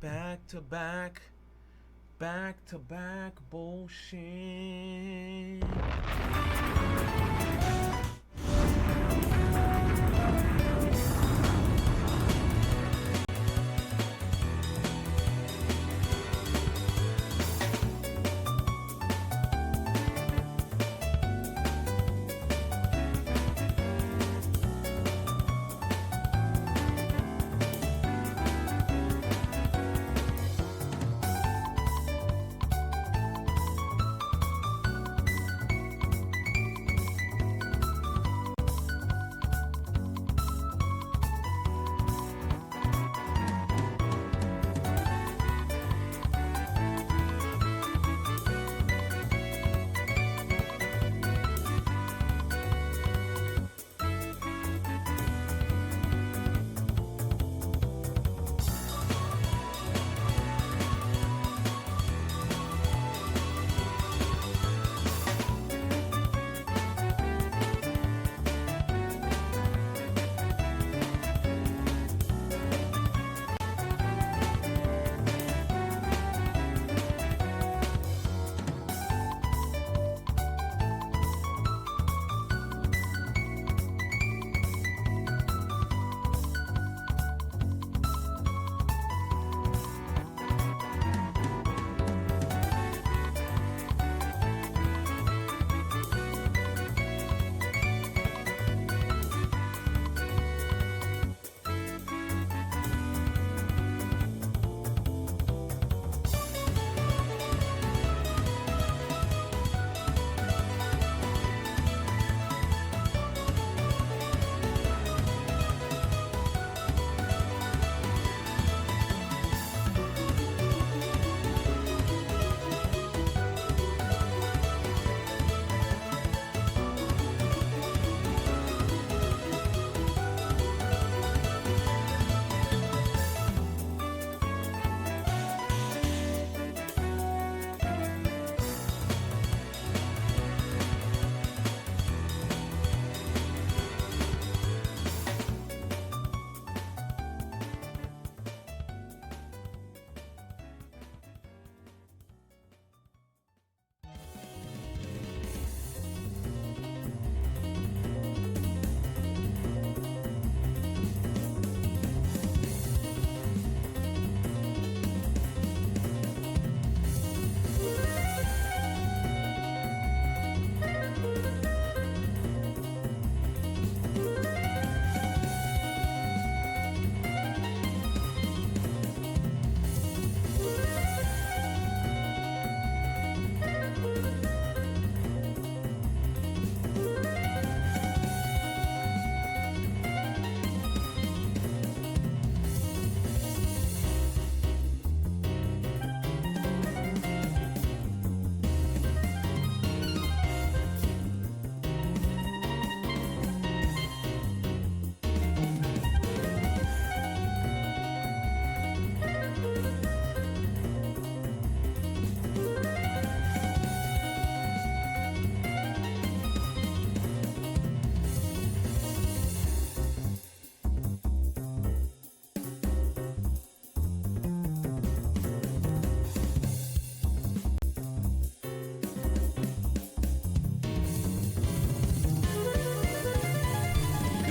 Back to back bullshit.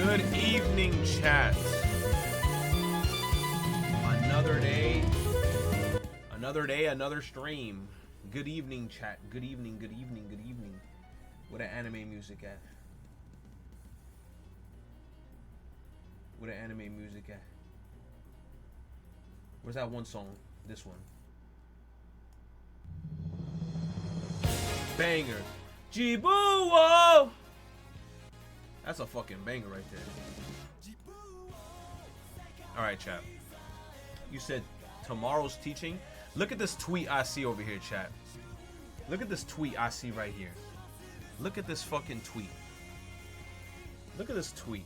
Good evening, chat. Another day, another stream. Good evening, chat. Good evening, good evening, good evening. Where the anime music at? Where the anime music at? Where's that one song? This one. Banger. Jibuo! That's a fucking banger right there. Alright, chat. You said tomorrow's teaching? Look at this tweet I see over here, chat. Look at this tweet I see right here. Look at this fucking tweet. Look at this tweet.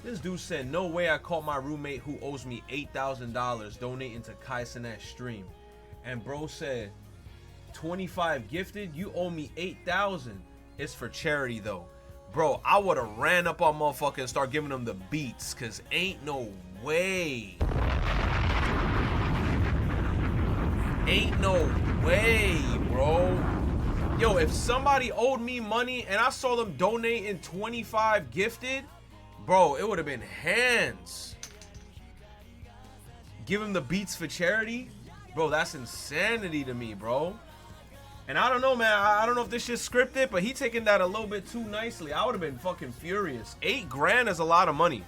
This dude said, no way I caught my roommate who owes me $8,000 donating to Kai Cenat stream. And bro said, 25 gifted, you owe me 8,000. It's for charity though. Bro, I would have ran up on motherfucker and start giving them the beats, cause ain't no way. Ain't no way, bro. Yo, if somebody owed me money and I saw them donating 25 gifted, bro, it would have been hands. Give him the beats for charity? Bro, that's insanity to me, bro. And I don't know, man. I don't know if this shit's scripted, but he taking that a little bit too nicely. I would have been fucking furious. 8 grand is a lot of money.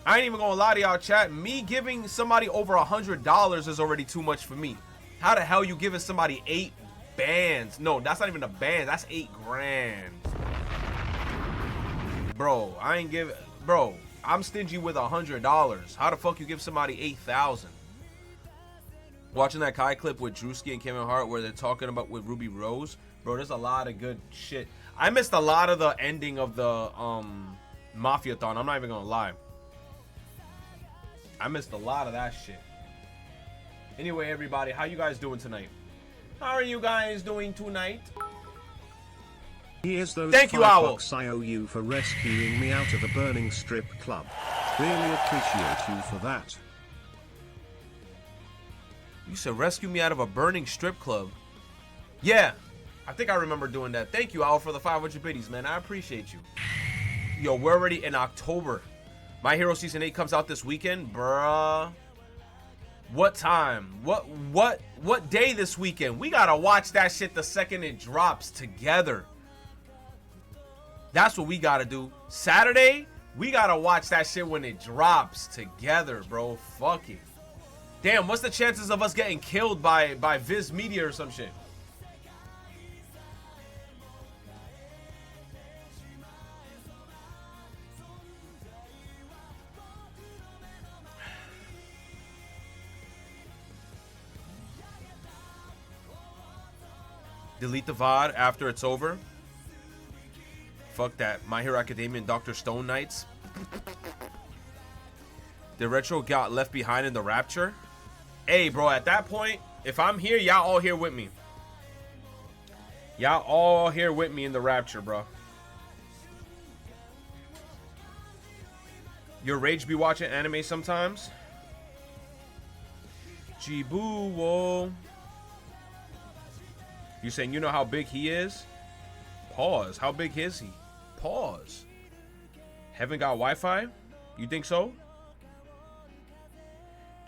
I ain't even gonna lie to y'all, chat. Me giving somebody over $100 is already too much for me. How the hell you giving somebody 8 bands? No, that's not even a band. That's 8 grand. Bro, I ain't give. Bro, I'm stingy with $100. How the fuck you give somebody 8,000? Watching that Kai clip with Drewski and Kevin Hart where they're talking about with Ruby Rose, bro, there's a lot of good shit. I missed a lot of the ending of the Mafia-thon. I'm not even gonna lie. I missed a lot of that shit. Anyway, everybody, how you guys doing tonight? How are you guys doing tonight? Here's those Thank you, Owl. $5 I owe you for rescuing me out of the burning strip club. Really appreciate you for that. You said rescue me out of a burning strip club. Yeah, I think I remember doing that. Thank you, Owl, for the 500 biddies, man. I appreciate you. Yo, we're already in October. My Hero Season 8 comes out this weekend, bruh. What time? What day this weekend? We gotta watch that shit the second it drops together. That's what we gotta do. Saturday, we gotta watch that shit when it drops together, bro. Fuck it. Damn, what's the chances of us getting killed by Viz Media or some shit? Delete the VOD after it's over. Fuck that. My Hero Academia and Dr. Stone Knights. The retro got left behind in the Rapture. Hey, bro, at that point, if I'm here, y'all all here with me. Y'all all here with me in the Rapture, bro. Your Rage be watching anime sometimes? Jibu, whoa. You saying you know how big he is? Pause. How big is he? Pause. Haven't got Wi-Fi? You think so?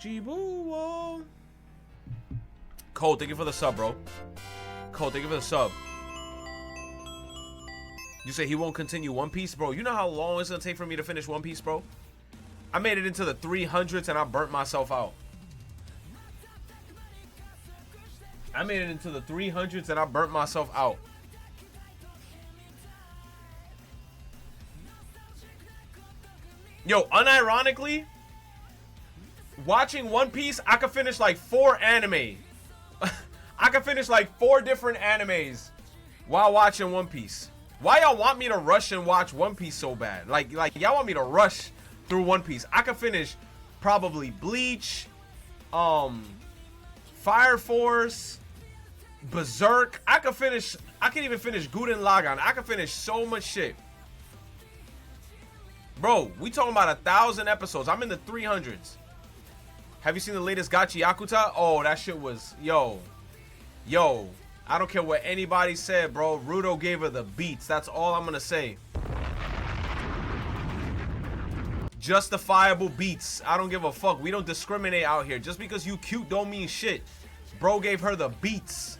Jibu. Cole, thank you for the sub, bro. Cole, thank you for the sub. You say he won't continue One Piece? Bro, you know how long it's gonna take for me to finish One Piece, bro? I made it into the 300s and I burnt myself out. I made it into the 300s and I burnt myself out. Yo, unironically, watching One Piece, I could finish like 4 anime. I could finish like 4 different animes while watching One Piece. Why y'all want me to rush and watch One Piece so bad? Like y'all want me to rush through One Piece. I could finish probably Bleach, Fire Force, Berserk. I can even finish Gurren Lagann. I could finish so much shit. Bro, we talking about 1,000 episodes. I'm in the 300s. Have you seen the latest Gachi Yakuta? Oh, that shit was, yo. I don't care what anybody said, bro. Rudo gave her the beats. That's all I'm gonna say. Justifiable beats. I don't give a fuck. We don't discriminate out here. Just because you cute don't mean shit. Bro gave her the beats.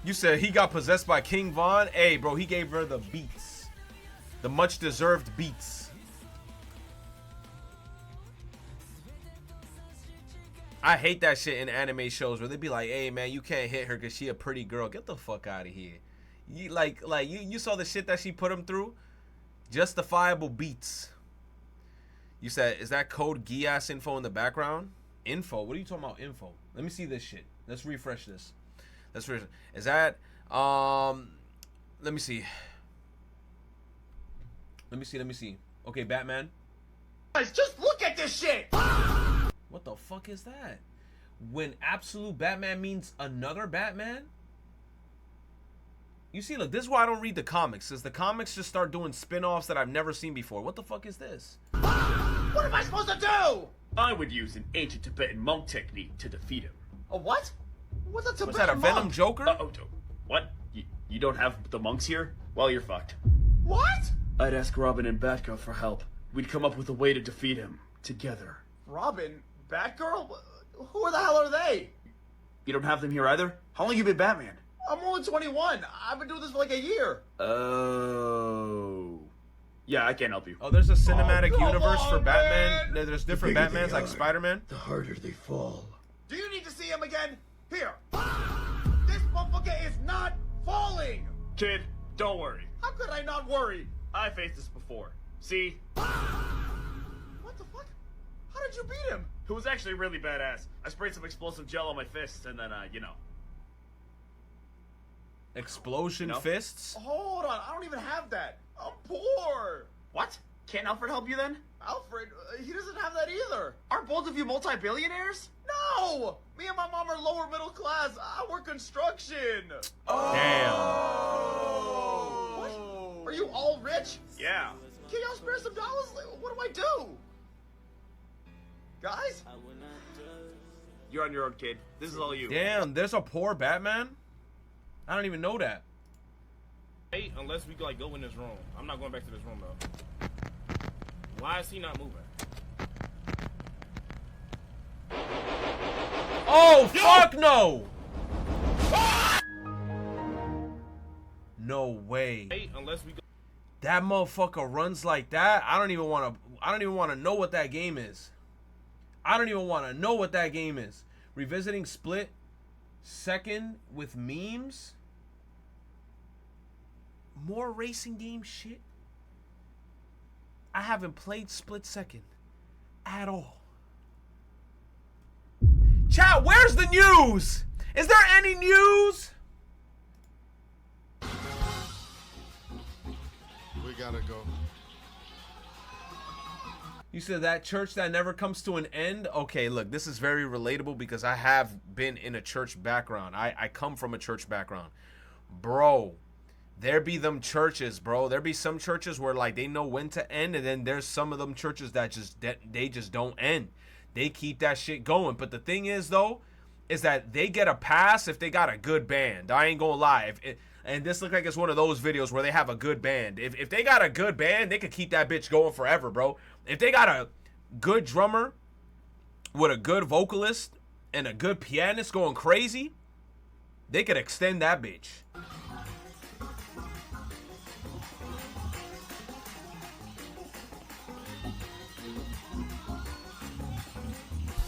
You said he got possessed by King Von. Hey, bro, he gave her the beats. The much deserved beats. I hate that shit in anime shows where they be like, hey, man, you can't hit her because she a pretty girl. Get the fuck out of here. You saw the shit that she put him through? Justifiable beats. You said, is that code Gias info in the background? Info? What are you talking about, info? Let me see this shit. Let's refresh this. Is that let me see. Let me see. Okay, Batman. Guys, just look at this shit. What the fuck is that? When absolute Batman means another Batman? You see, look, this is why I don't read the comics, because the comics just start doing spin-offs that I've never seen before. What the fuck is this? What am I supposed to do? I would use an ancient Tibetan monk technique to defeat him. A what? What's a Tibetan Was that a Venom monk? Joker? What? You don't have the monks here? Well, you're fucked. What? I'd ask Robin and Batgirl for help. We'd come up with a way to defeat him together. Robin? Batgirl? Who the hell are they? You don't have them here either? How long you been Batman? I'm only 21. I've been doing this for like a year. Oh. Yeah, I can't help you. Oh, there's a cinematic come universe for on, Batman. man. There's different bigger they Batmans like are. Spider-Man. The harder they fall. Do you need to see him again? Here. This motherfucker is not falling. Kid, don't worry. How could I not worry? I faced this before. See? What the fuck? How did you beat him? It was actually really badass. I sprayed some explosive gel on my fists and then, you know. Explosion No. fists. Hold on, I don't even have that. I'm poor. What? Can't Alfred help you then? Alfred, he doesn't have that either. Aren't both of you multi-billionaires? No! Me and my mom are lower middle class. I work construction. Damn. What? Are you all rich? Yeah. Can y'all spare some dollars? Like, what do I do? Guys? You're on your own, kid. This is all you. Damn, there's a poor Batman? I don't even know that. Hey, unless we like go in this room. I'm not going back to this room though. Why is he not moving? Oh, fuck no! No way. Hey, unless we go. That motherfucker runs like that. I don't even want to know what that game is. I don't even want to know what that game is. Revisiting Split Second with memes. More racing game shit. I haven't played Split Second at all. Chat, where's the news? Is there any news? We gotta go. You said that church that never comes to an end? Okay, look, this is very relatable because I have been in a church background. I come from a church background. Bro, there be them churches, bro. There be some churches where like they know when to end, and then there's some of them churches that they just don't end. They keep that shit going. But the thing is though, is that they get a pass if they got a good band. I ain't gonna lie. And this look like it's one of those videos where they have a good band. If they got a good band, they could keep that bitch going forever, bro. If they got a good drummer with a good vocalist and a good pianist going crazy, they could extend that bitch.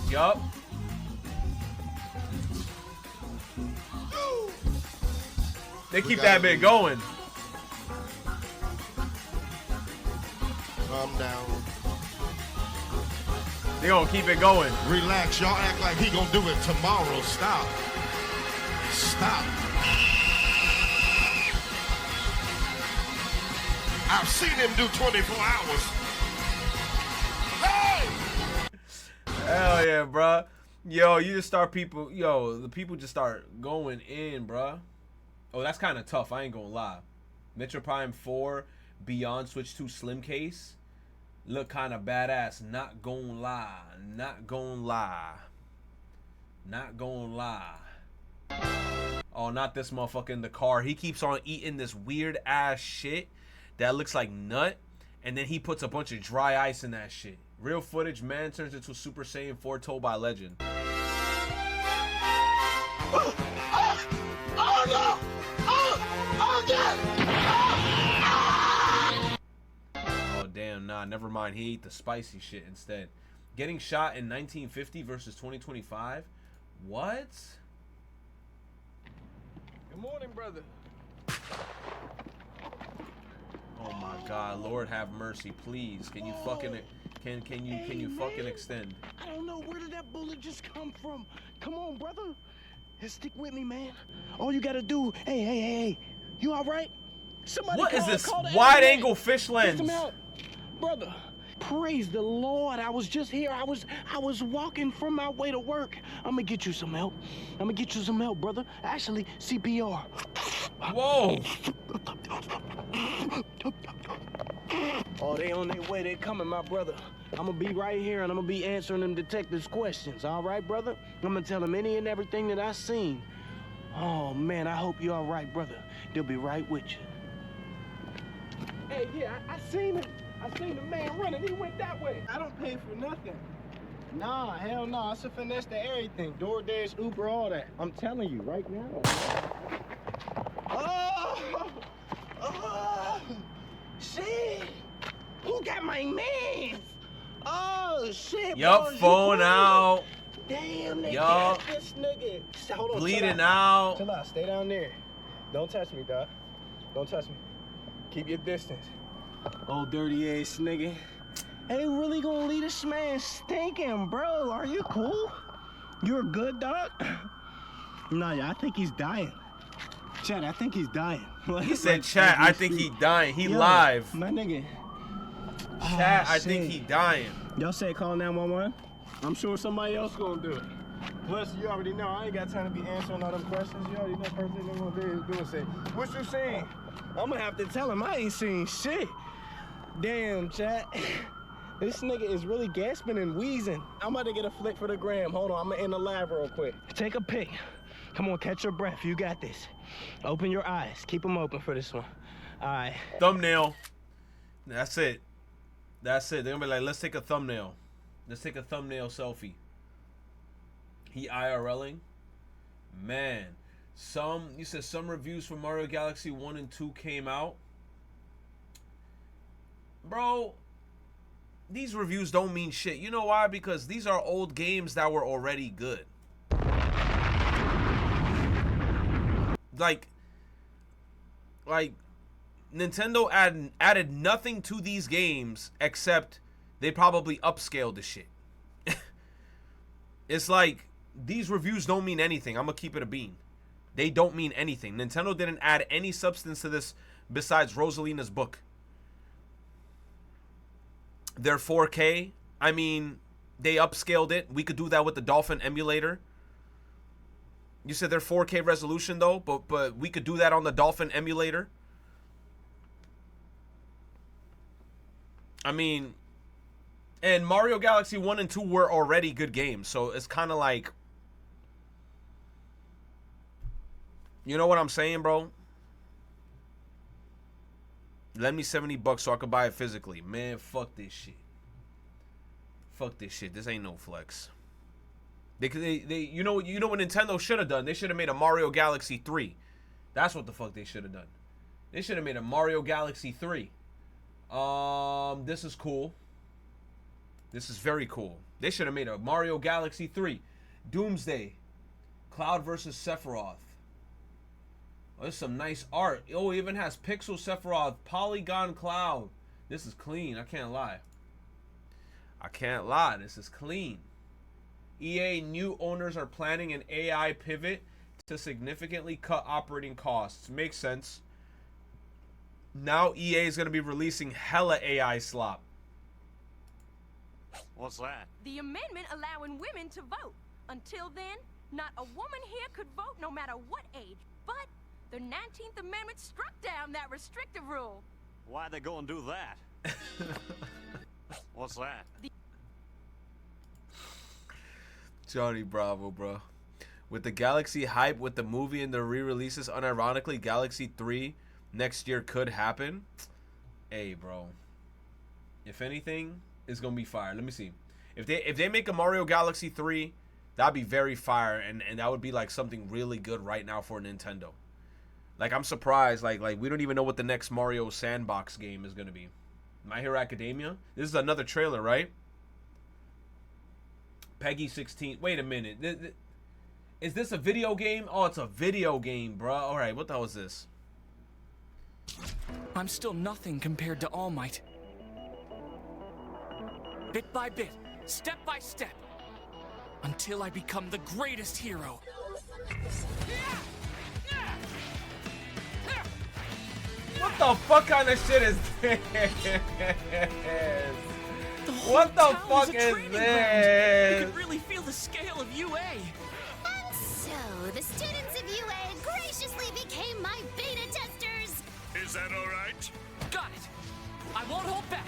Yup. They keep that bit going. Calm down. They gonna keep it going. Relax. Y'all act like he gonna do it tomorrow. Stop. Stop. I've seen him do 24 hours. Hey! Hell yeah, bruh. Yo, you just start people. Yo, the people just start going in, bruh. Oh, that's kind of tough. I ain't gonna lie. Metro Prime 4 Beyond Switch 2 Slim Case. Look kind of badass. Not gonna lie. Not gonna lie. Not gonna lie. Oh, not this motherfucker in the car. He keeps on eating this weird ass shit that looks like nut. And then he puts a bunch of dry ice in that shit. Real footage, man turns into a Super Saiyan 4 told by legend. Oh no! Oh God! Oh damn, nah, never mind. He ate the spicy shit instead. Getting shot in 1950 versus 2025? What? Good morning, brother. Oh my God, Lord have mercy, please. Can you fucking can you fucking extend? I don't know, where did that bullet just come from? Come on, brother. Hey, stick with me, man. All you gotta do, hey, you all right? Somebody What is call this the wide ambulance. angle fish Get lens? some help. Brother, praise the Lord. I was just here. I was walking from my way to work. I'm gonna get you some help. Brother. Actually, CPR. Whoa! Oh, they on their way. They coming, my brother. I'm gonna be right here, and I'm gonna be answering them detectives' questions. All right, brother? I'm gonna tell them any and everything that I seen. Oh, man, I hope you're all right, brother. They'll be right with you. Hey, yeah, I seen him. I seen the man running. He went that way. I don't pay for nothing. Nah, hell no. I should finesse to everything. DoorDash, Uber, all that. I'm telling you right now. Oh, shit. Who got my man? Oh, shit. Yup, bro, phone you out. Damn, they Yup. got this nigga. Hold on, Bleeding chill out. out. Chill out. Stay down there. Don't touch me, dog. Don't touch me. Keep your distance. Old dirty ass nigga. Hey, really gonna leave this man stinking, bro? Are you cool? You're good, dog? Nah, yeah, I think he's dying. Chad, I think he's dying. He said, chat, I think he dying. He live. My nigga. Chat, Oh, I think shit. he dying. Y'all say call 911? I'm sure somebody else gonna do it. Plus, you already know, I ain't got time to be answering all them questions. You already know first thing they're gonna do is say, what you seen? I'm gonna have to tell him I ain't seen shit. Damn, chat. This nigga is really gasping and wheezing. I'm about to get a flick for the gram. Hold on, I'm in the lab real quick. Take a pic. Come on, catch your breath. You got this. Open your eyes. Keep them open for this one. All right. Thumbnail. That's it. That's it. They're gonna be like, let's take a thumbnail. Let's take a thumbnail selfie. He IRLing. Man. You said some reviews for Mario Galaxy 1 and 2 came out. Bro, these reviews don't mean shit. You know why? Because these are old games that were already good. Like Nintendo added nothing to these games except they probably upscaled the shit. It's like these reviews don't mean anything. I'm gonna keep it a bean. They don't mean anything. Nintendo didn't add any substance to this besides Rosalina's book. Their 4K, I mean, they upscaled it. We could do that with the Dolphin emulator. You said their 4K resolution though, but we could do that on the Dolphin emulator. I mean, and Mario Galaxy 1 and 2 were already good games, so it's kind of like, you know what I'm saying, bro? Lend me $70 so I could buy it physically. Man, fuck this shit. Fuck this shit. This ain't no flex. They you know what Nintendo should have done? They should have made a Mario Galaxy 3. That's what the fuck they should have done. They should have made a Mario Galaxy 3. This is cool. This is very cool. They should have made a Mario Galaxy 3. Doomsday. Cloud versus Sephiroth. Oh, there's some nice art. Oh, it even has Pixel Sephiroth, Polygon Cloud. This is clean. I can't lie. I can't lie. This is clean. EA new owners are planning an AI pivot to significantly cut operating costs. Makes sense. Now EA is going to be releasing hella AI slop. What's that? The amendment allowing women to vote. Until then, not a woman here could vote no matter what age. But the 19th Amendment struck down that restrictive rule. Why'd they go and do that? What's that? Johnny Bravo, bro. With the Galaxy hype, with the movie and the re-releases, unironically, Galaxy 3 next year could happen. Hey, bro. If anything, it's gonna be fire. Let me see. If they make a Mario Galaxy 3, that'd be very fire, and that would be like something really good right now for Nintendo. Like, I'm surprised. Like we don't even know what the next Mario Sandbox game is gonna be. My Hero Academia. This is another trailer, right? Peggy 16. Wait a minute. Is this a video game? Oh, it's a video game, bro. All right, what the hell is this? I'm still nothing compared to All Might. Bit by bit, step by step, until I become the greatest hero. What the fuck kind of shit is this? What the fuck is this? You can really feel the scale of UA. And so, the students of UA graciously became my beta testers. Is that all right? Got it. I won't hold back.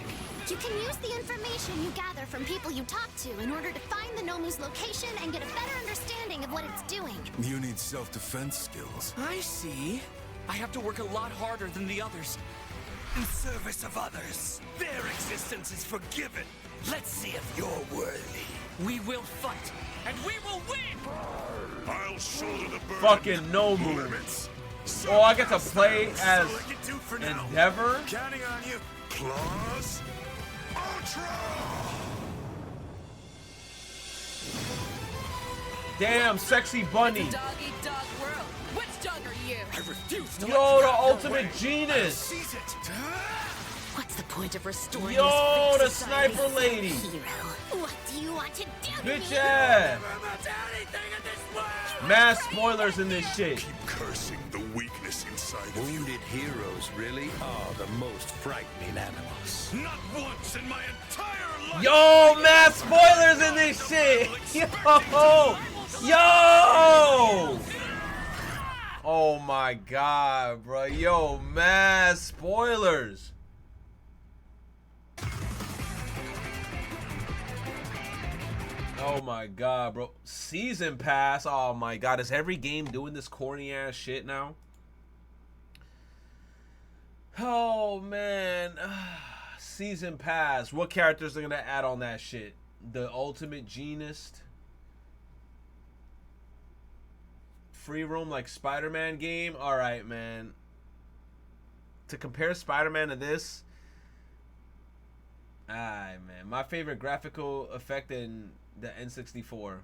You can use the information you gather from people you talk to in order to find the Nomu's location and get a better understanding of what it's doing. You need self-defense skills. I see. I have to work a lot harder than the others. In service of others. Their existence is forgiven. Let's see if you're worthy. We will fight, and we will win! I'll shoulder the burden. Fucking Nomu. Oh, I get to play as Endeavor? Counting on you. Claws. Ultra! Damn, sexy bunny. Dog-eat-dog world. Which dog are you? I refuse to Yo, the ultimate genius. seize it. What's the point of restoring Yo, this the society? sniper lady. Hero, what do you want to do to Bitch me? ass. Anything in this world. Mass spoilers in this shit. Keep cursing the weakness inside of you. Wounded heroes really are the most frightening animals. Not once in my entire life. Yo, mass spoilers in this shit. Yo, yo. Oh my god, bro. Yo, mass spoilers. Oh my god, bro. Season pass. Oh my god. Is every game doing this corny ass shit now? Oh man. Season pass. What characters are gonna add on that shit? The ultimate genist? Free roam like Spider-Man game? Alright, man. To compare Spider-Man to this. Alright, man. My favorite graphical effect in the N64.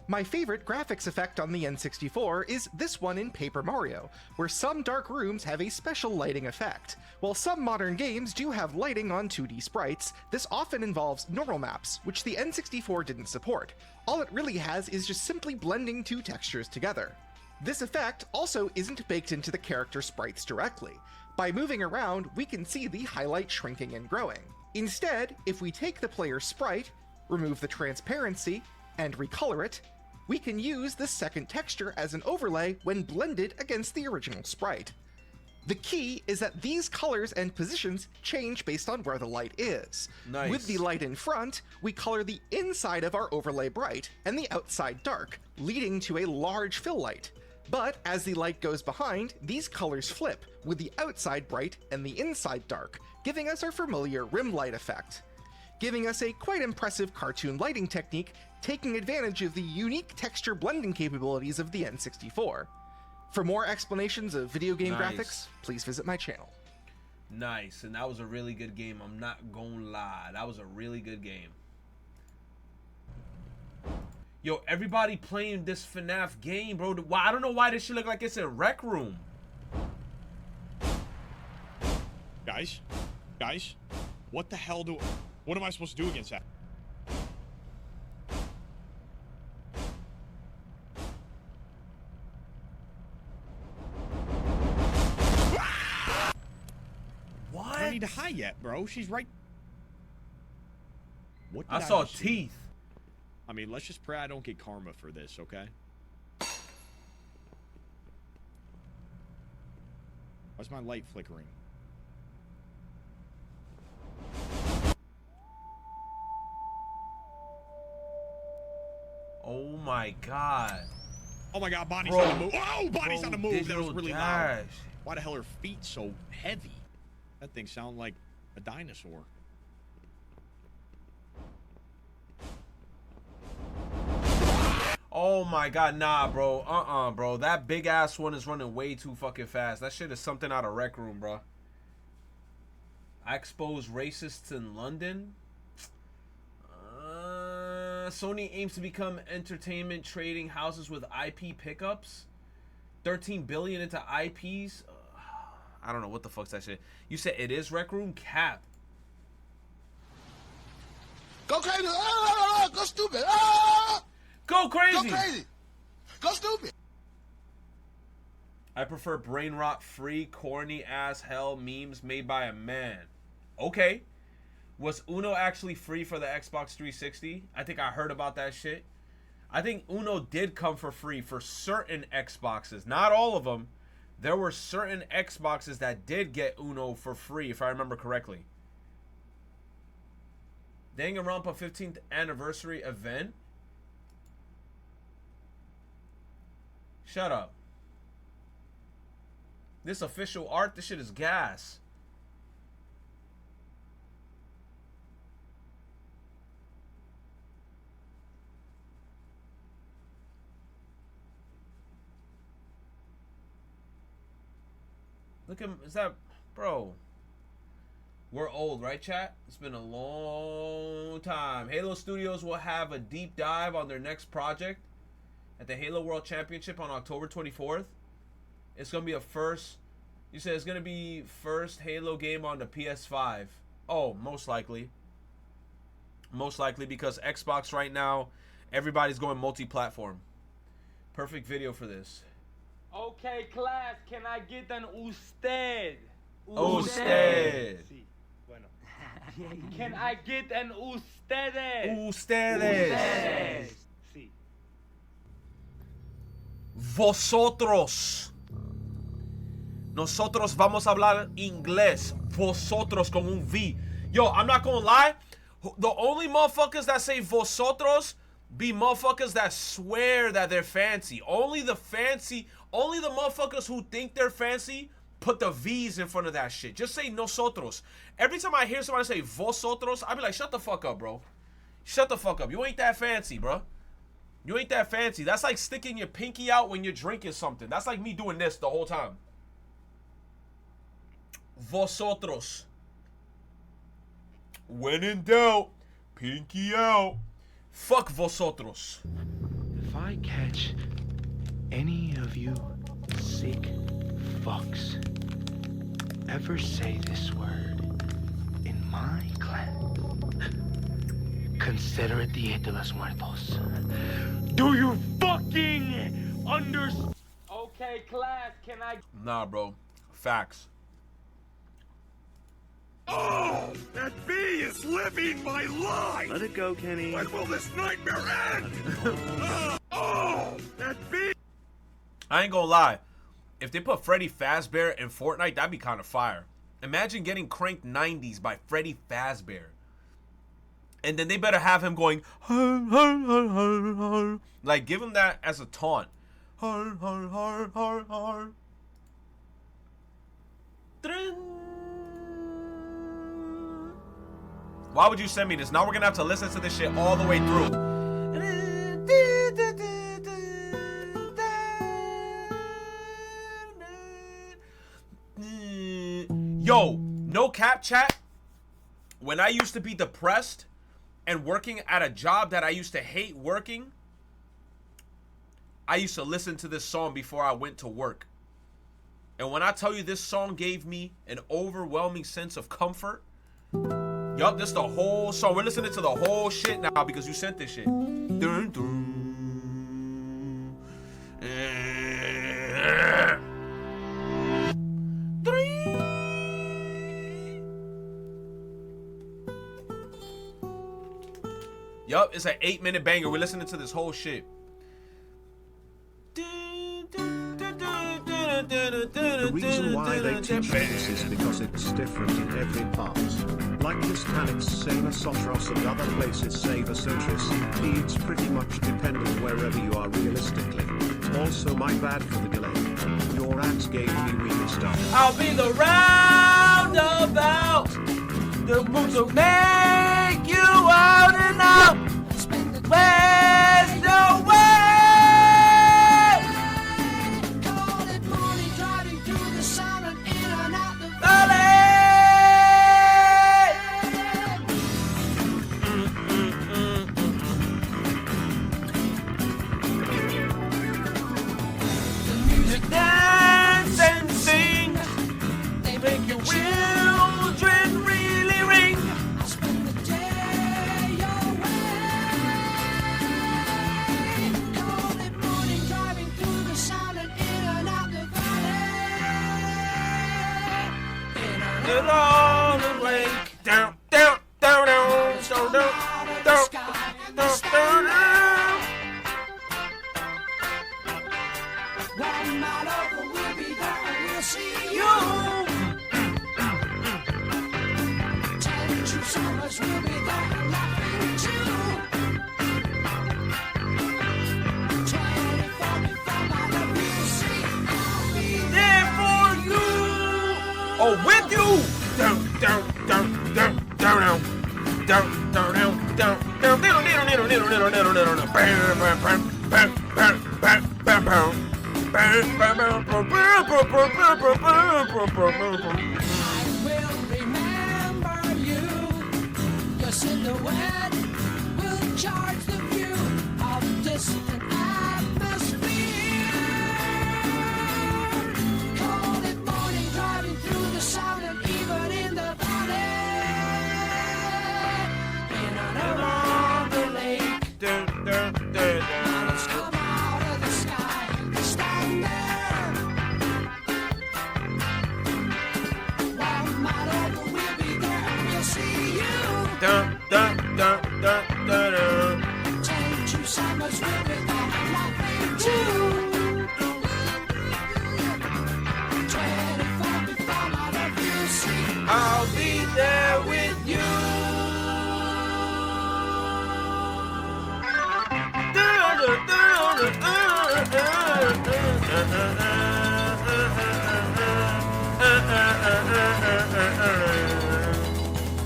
My favorite graphics effect on the N64 is this one in Paper Mario, where some dark rooms have a special lighting effect. While some modern games do have lighting on 2D sprites, this often involves normal maps, which the N64 didn't support. All it really has is just simply blending two textures together. This effect also isn't baked into the character sprites directly. By moving around, we can see the highlight shrinking and growing. Instead, if we take the player's sprite, remove the transparency, and recolor it, we can use the second texture as an overlay when blended against the original sprite. The key is that these colors and positions change based on where the light is. Nice. With the light in front, we color the inside of our overlay bright and the outside dark, leading to a large fill light. But as the light goes behind, these colors flip, with the outside bright and the inside dark, giving us our familiar rim light effect. Giving us a quite impressive cartoon lighting technique, taking advantage of the unique texture blending capabilities of the N64. For more explanations of video game graphics, please visit my channel. Nice, and that was a really good game. I'm not gonna lie. That was a really good game. Yo, everybody playing this FNAF game, bro. Why? I don't know why this shit look like it's in Rec Room. Guys, what the hell what am I supposed to do against that? What? I don't need to hide yet, bro. She's right. What? I did saw just see? teeth. I mean, let's just pray I don't get karma for this, okay? Why's my light flickering? Oh my god. Oh my god, Bonnie's Bro, on the move. Oh, Bonnie's on the move. That was digital really dash. loud. Why the hell are her feet so heavy? That thing sounds like a dinosaur. Oh my god, nah, bro. Bro. That big ass one is running way too fucking fast. That shit is something out of Rec Room, bro. I expose racists in London. Sony aims to become entertainment trading houses with IP pickups. 13 billion into IPs. I don't know what the fuck's that shit. You said it is Rec Room? Cap. Go crazy! Ah, go stupid! Ah! Go crazy! Go crazy! Go stupid! I prefer brain rot free, corny ass hell memes made by a man. Okay. Was Uno actually free for the Xbox 360? I think I heard about that shit. I think Uno did come for free for certain Xboxes. Not all of them, there were certain Xboxes that did get Uno for free, if I remember correctly. Danganronpa 15th anniversary event. Shut up. This official art, this shit is gas. Look at, is that, bro? We're old, right, chat? It's been a long time. Halo Studios will have a deep dive on their next project at the Halo World Championship on October 24th. It's going to be a first, you said it's going to be first Halo game on the PS5. Oh, most likely. Most likely because Xbox right now, everybody's going multi-platform. Perfect video for this. Okay, class, can I get an usted? Usted. Sí. Bueno. Can I get an ustedes? Ustedes. Sí. Vosotros. Nosotros vamos a hablar inglés. Vosotros con un V. Yo, I'm not gonna lie. The only motherfuckers that say vosotros be motherfuckers that swear that they're fancy. Only the motherfuckers who think they're fancy put the V's in front of that shit. Just say nosotros. Every time I hear somebody say vosotros, I be like, shut the fuck up, bro. Shut the fuck up. You ain't that fancy, bro. You ain't that fancy. That's like sticking your pinky out when you're drinking something. That's like me doing this the whole time. Vosotros. When in doubt, pinky out. Fuck vosotros. If I catch any of you sick fucks ever say this word in my clan, consider it Dia de los Muertos. Do you fucking understand? Okay, class, can I... Nah, bro. Facts. Oh, that bee is living my life! Let it go, Kenny. When will this nightmare end? Oh, that bee! I ain't gonna lie. If they put Freddy Fazbear in Fortnite, that'd be kind of fire. Imagine getting cranked 90s by Freddy Fazbear. And then they better have him going, like, give him that as a taunt. Why would you send me this? Now we're gonna have to listen to this shit all the way through. Yo, no cap, chat. When I used to be depressed and working at a job that I used to hate working, I used to listen to this song before I went to work. And when I tell you this song gave me an overwhelming sense of comfort, yup, this the whole song. We're listening to the whole shit now because you sent this shit. Dun, dun. Yup, it's an 8-minute banger. We're listening to this whole shit. The reason why they teach this is because it's different in every part. Like Hispanics say nosotros and other places say vosotros. It's pretty much dependent wherever you are realistically. Also, my bad for the delay. Your ads gave me weird stuff. I'll be the roundabout. The moves will make you out and out. Where's the way? Dance and sing. They make your children really ring. I spend the day away. Cold morning driving through the silent in and out the valley. In on the lake. Down, down, down, down, down, down, down, down, down. One mile over, we'll be there. see you. 10 true summers will be there laughing too. 24 before my love, you'll see I'll be There for you. Oh, with you. Down, down, down, down, down, down. Down, down, down, down, down, down, down, down, down, down, down, down, down, down. Bam, bam, bam, bam, bam, bam, bam, bam. Bam, bam, bam, bam, bam, bam, bam, bam, bam, bam. I will remember you. Your silhouette will charge the view of distant atmosphere. Cold at morning, driving through the sound and even in the valley. In and around the lake, clouds come out of the sky. They stand there. 1 mile over, we'll be there and we'll see you. Dun, dun, dun, dun, dun, dun. 10 true summers will be there and laughing too. 24 before my love, you'll see I'll be there with you.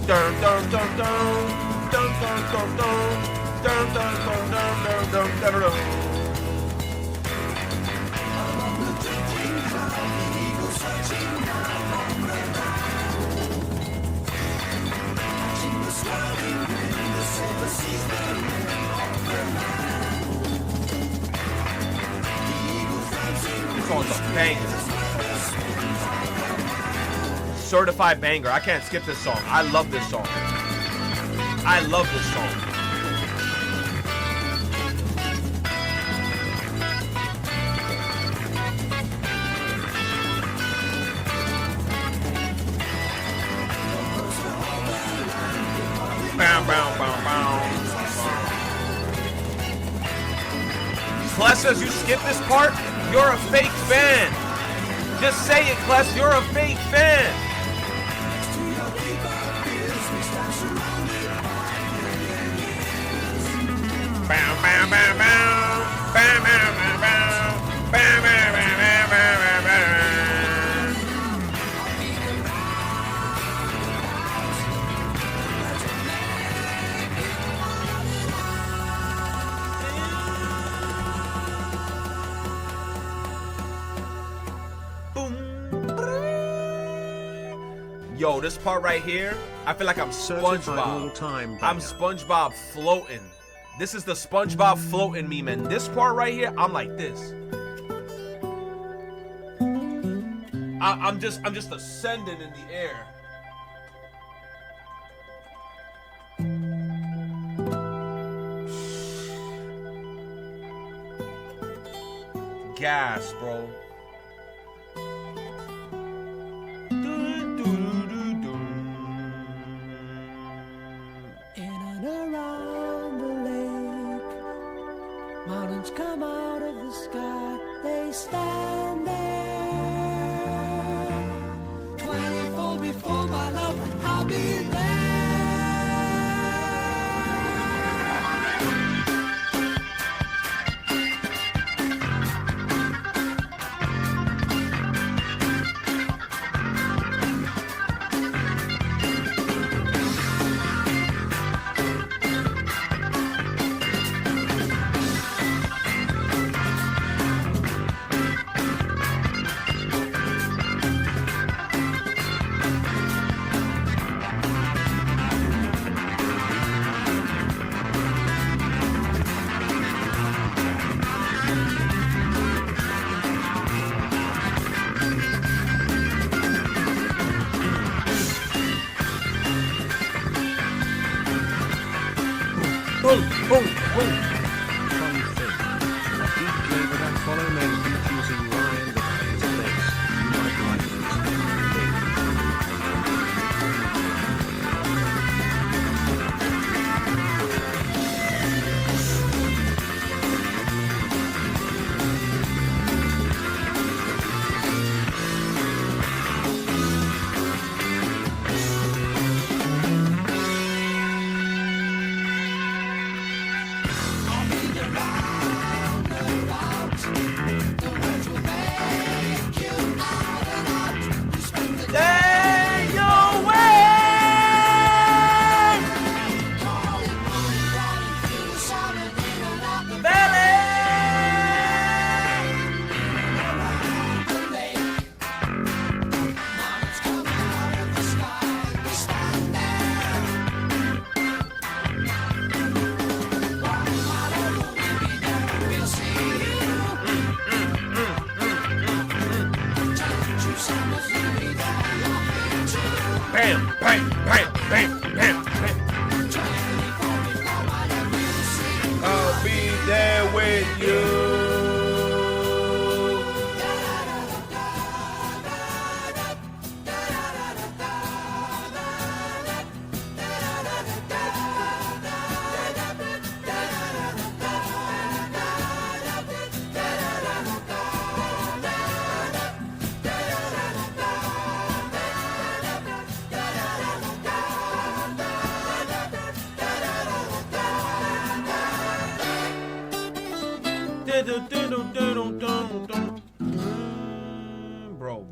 Dun, dun, dun, dun. Dun, dun, dun, dun. Dun, dun, dun, dun, dun, dun, dun, dun. This one's a banger. Certified banger. I can't skip this song. I love this song. I love this song. Bow, bow, bow, bow. Kless says you skip this part, you're a fake fan. Just say it, Kless, you're a fake fan. Bow, bow, bow, bow. Bow, bow, bow, bow. Bow, bow, bow, bow, bow, bow, bow. Yo, this part right here, I feel like I'm SpongeBob. I'm SpongeBob floating. This is the SpongeBob floating meme, and this part right here, I'm like this. I'm just ascending in the air. Gas, bro. In and around the lake, mountains come out of the sky, they stand there. 24 before my love, I'll be there. Boom, boom, boom. Fun thing. A beat flavor that follow men beat using Ryan that plays bass. You might like this. Bro,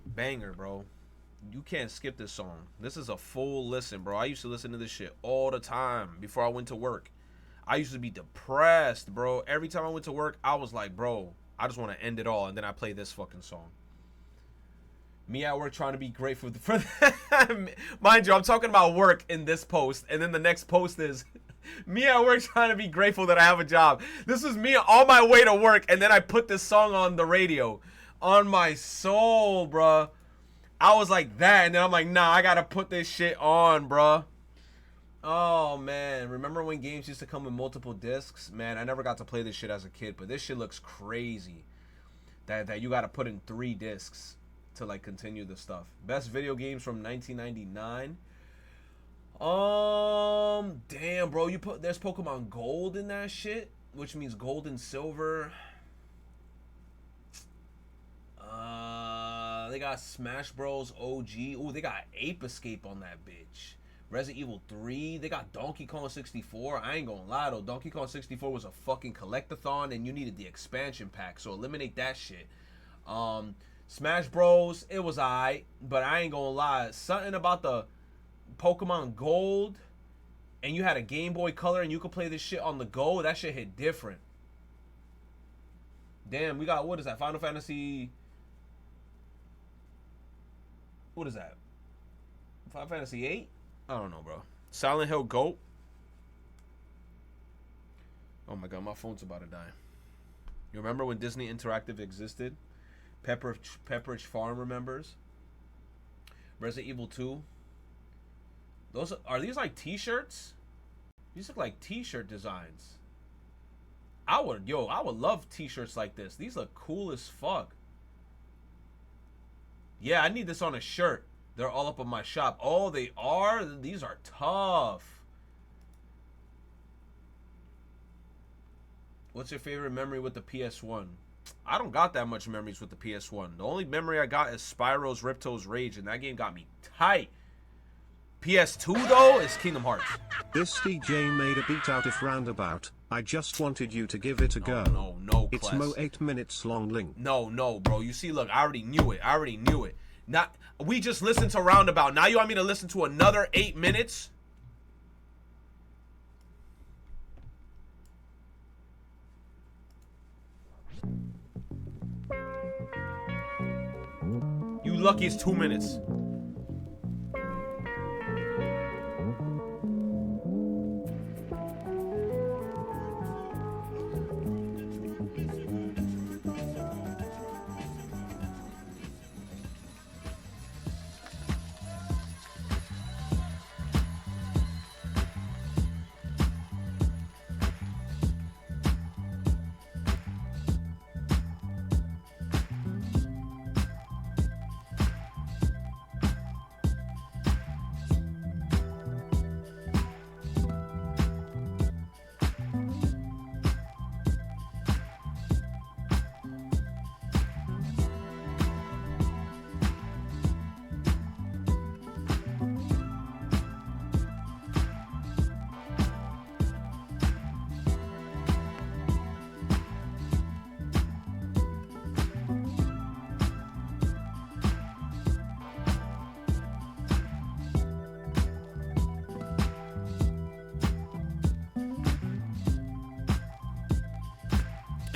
banger, bro. You can't skip this song. This is a full listen, bro. I used to listen to this shit all the time before I went to work. I used to be depressed, bro. Every time I went to work, I was like, bro, I just want to end it all. And then I play this fucking song. Me at work trying to be grateful for mind you, I'm talking about work in this post, and then the next post is me at work trying to be grateful that I have a job. This was me on my way to work, and then I put this song on the radio. On my soul, bruh. I was like that, and then I'm like, nah, I gotta put this shit on, bruh. Oh, man. Remember when games used to come with multiple discs? Man, I never got to play this shit as a kid, but this shit looks crazy. That you gotta put in 3 discs to like continue the stuff. Best video games from 1999. Damn, bro, there's Pokemon Gold in that shit, which means gold and silver. They got Smash Bros. OG. Ooh, they got Ape Escape on that bitch. Resident Evil 3. They got Donkey Kong 64. I ain't gonna lie though, Donkey Kong 64 was a fucking collectathon, and you needed the expansion pack, so eliminate that shit. Smash Bros, it was alright, but I ain't gonna lie, something about the Pokemon Gold, and you had a Game Boy Color, and you could play this shit on the go, that shit hit different. Damn, we got, what is that, Final Fantasy, what is that, Final Fantasy 8? I don't know, bro. Silent Hill GOAT. Oh my god, my phone's about to die. You remember when Disney Interactive existed? Pepperidge Farm remembers. Resident Evil 2. Those are these like t-shirts? These look like t-shirt designs. I would love t-shirts like this. These look cool as fuck. Yeah, I need this on a shirt. They're all up on my shop. Oh, they are? These are tough. What's your favorite memory with the PS1? I don't got that much memories with the PS1. The only memory I got is Spyro's Ripto's Rage, and that game got me tight. PS2, though, is Kingdom Hearts. This DJ made a beat out of Roundabout. I just wanted you to give it a go. No, it's Kless. Mo 8 minutes long link. No, bro. You see, look, I already knew it. Not, we just listened to Roundabout. Now you want me to listen to another 8 minutes? You lucky it's 2 minutes.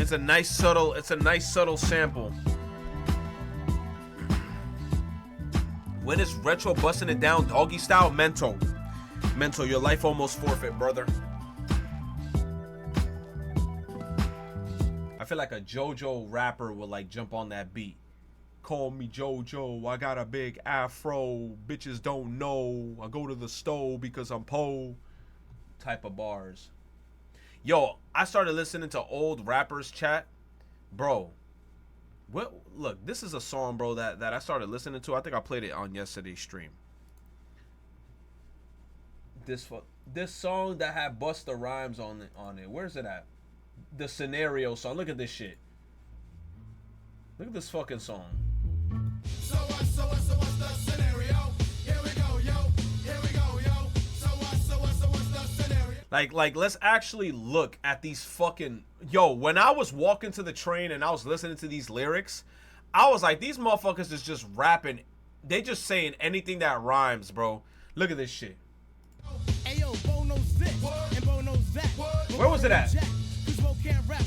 It's a nice subtle sample. When is Retro busting it down doggy style? Mental, your life almost forfeit, brother. I feel like a JoJo rapper would like jump on that beat. Call me JoJo, I got a big afro, bitches don't know, I go to the stove because I'm po. Type of bars. Yo, I started listening to old rappers, chat. Bro, look, this is a song, bro, that I started listening to. I think I played it on yesterday's stream. This song that had Busta Rhymes on it. Where's it at? The Scenario song. Look at this shit. Look at this fucking song. So what's the scenario? Here we go, yo. Here we go, yo. So what's the scenario? Like, let's actually look at these fucking... Yo, when I was walking to the train and I was listening to these lyrics, I was like, these motherfuckers is just rapping. They just saying anything that rhymes, bro. Look at this shit. Where was it at?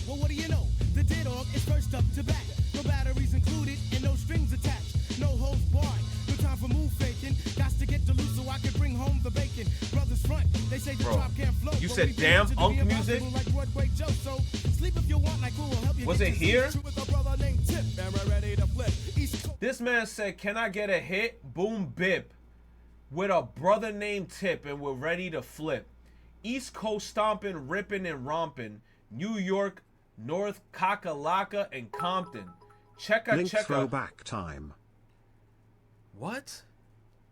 What do you know? The dead dog is first up to bat. No batteries included and no strings attached. No holds barred. No time for move faking. Got to get the loot so I can bring home the bacon. Brothers front. They say the drop can't flow. You said damn Unk music? Was it here? This man said, can I get a hit? Boom bip. With a brother named Tip and we're ready to flip. East Coast stomping, ripping and romping. New York, North Kakalaka and Compton. Link throwback time. What?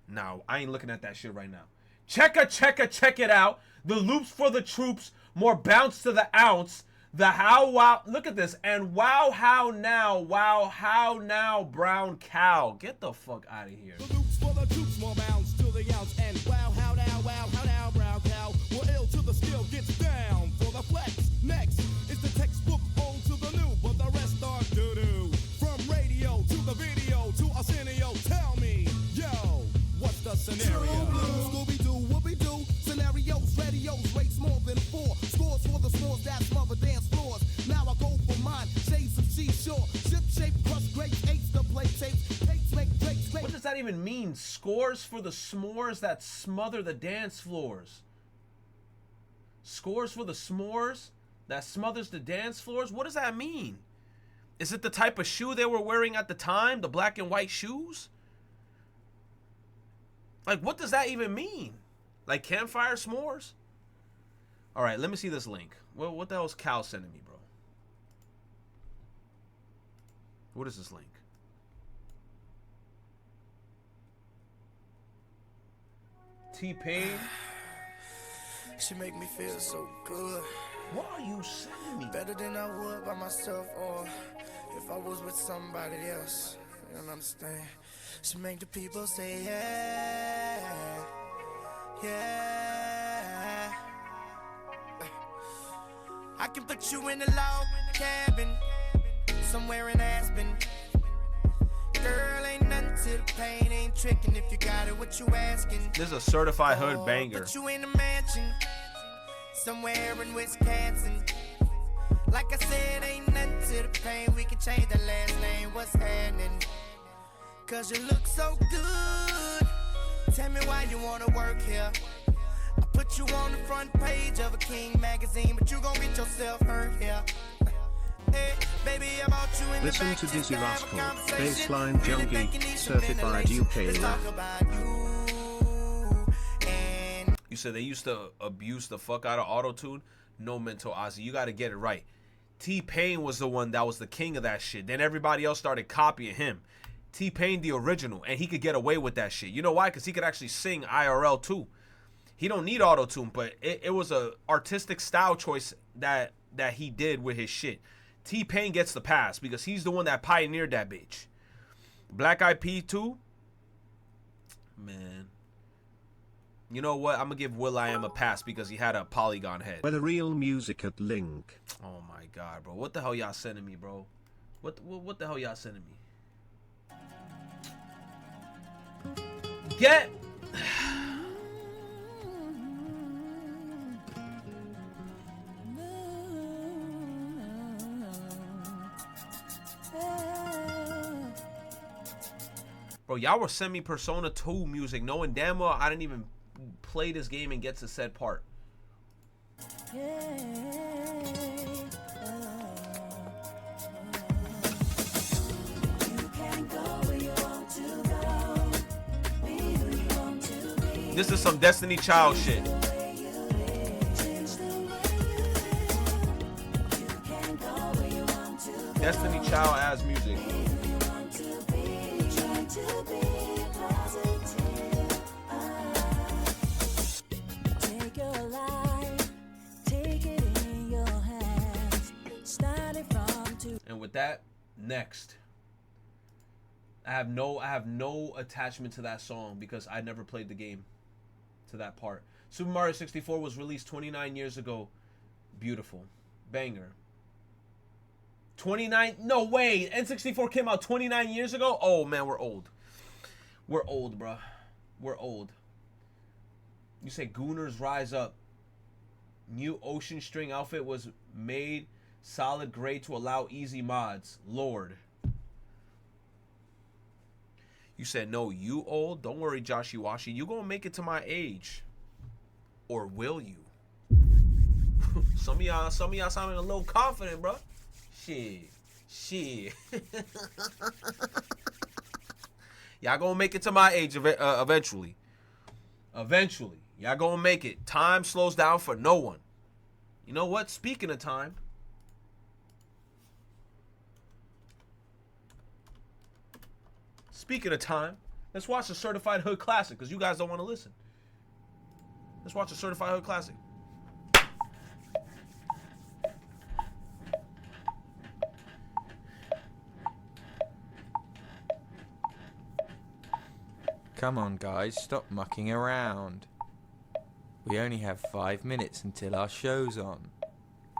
No, I ain't looking at that shit right now. Check it out. The loops for the troops. More bounce to the ounce. The how wow. Look at this. And wow how now. Wow how now. Brown cow. Get the fuck out of here. The loops for the troops. More bounce to the ounce. And wow how now. Brown cow. We're ill till the skill gets down. For the flex. Next is the textbook old to the new. But the rest are doo-doo. From radio to the video to Arsenio. Tell me, yo, what's the scenario? Scooby-Doo, whoopie-doo. Scenarios, radios, rates more than 4. Scores for the scores that smother dance floors. Now I go for mine. Shades of seashore. Ship shape, crush grapes, eights to play tapes. Tapes make grapes. What does that even mean? Scores for the s'mores that smother the dance floors. Scores for the s'mores that smothers the dance floors? What does that mean? Is it the type of shoe they were wearing at the time? The black and white shoes? Like, what does that even mean? Like campfire s'mores? All right, let me see this link. Well, what the hell is Cal sending me, bro? What is this link? T-Pain. She make me feel so good. What are you sending me? Better than I would by myself, or if I was with somebody else. You don't understand. She make the people say yeah, yeah. I can put you in a log cabin somewhere in Aspen. Girl, ain't nothing to the pain, ain't tricking if you got it, what you asking? This is a certified hood banger. Put you in a mansion somewhere in Wisconsin. Like I said, ain't nothing to the pain, we can change the last name, what's happening? Cause you look so good. Tell me why you wanna work here. I put you on the front page of a King magazine, but you gon' get yourself hurt here. Hey, baby, I bought you in Listen the to back Dizzy to Rascal, have a conversation. Baseline Junkie, certified UK rap. You said they used to abuse the fuck out of auto-tune? No, mental Ozzy, you gotta get it right. T-Pain was the one that was the king of that shit. Then everybody else started copying him. T-Pain the original, and he could get away with that shit. You know why? Because he could actually sing IRL too. He don't need auto-tune, but it was a artistic style choice that he did with his shit. T-Pain gets the pass because he's the one that pioneered that bitch. Black Eyed Peas too? Man. You know what? I'm going to give will.i.am a pass because he had a polygon head. Where the real music at Link. Oh my god, bro. What the hell y'all sending me, bro? What the hell y'all sending me? Get... Bro, y'all were sending me Persona 2 music knowing damn well I didn't even play this game and get to said part. This is some Destiny Child shit. Destiny Child ass music. Take your life, take it in your hands, starting from two. And with that, next. I have no attachment to that song because I never played the game to that part. Super Mario 64 was released 29 years ago. Beautiful. Banger. 29? No way. N64 came out 29 years ago? Oh, man, we're old. We're old, bruh. We're old. You say Gooners Rise Up. New Ocean String outfit was made solid gray to allow easy mods. Lord. You said, no, you old? Don't worry, Joshy Washy. You gonna make it to my age. Or will you? Some of y'all sounding a little confident, bro. Shit. Y'all gonna make it to my age eventually. Eventually. Y'all gonna make it. Time slows down for no one. You know what? Speaking of time. Speaking of time, let's watch the Certified Hood Classic, because you guys don't want to listen. Let's watch the Certified Hood Classic. Come on, guys, stop mucking around. We only have 5 minutes until our show's on.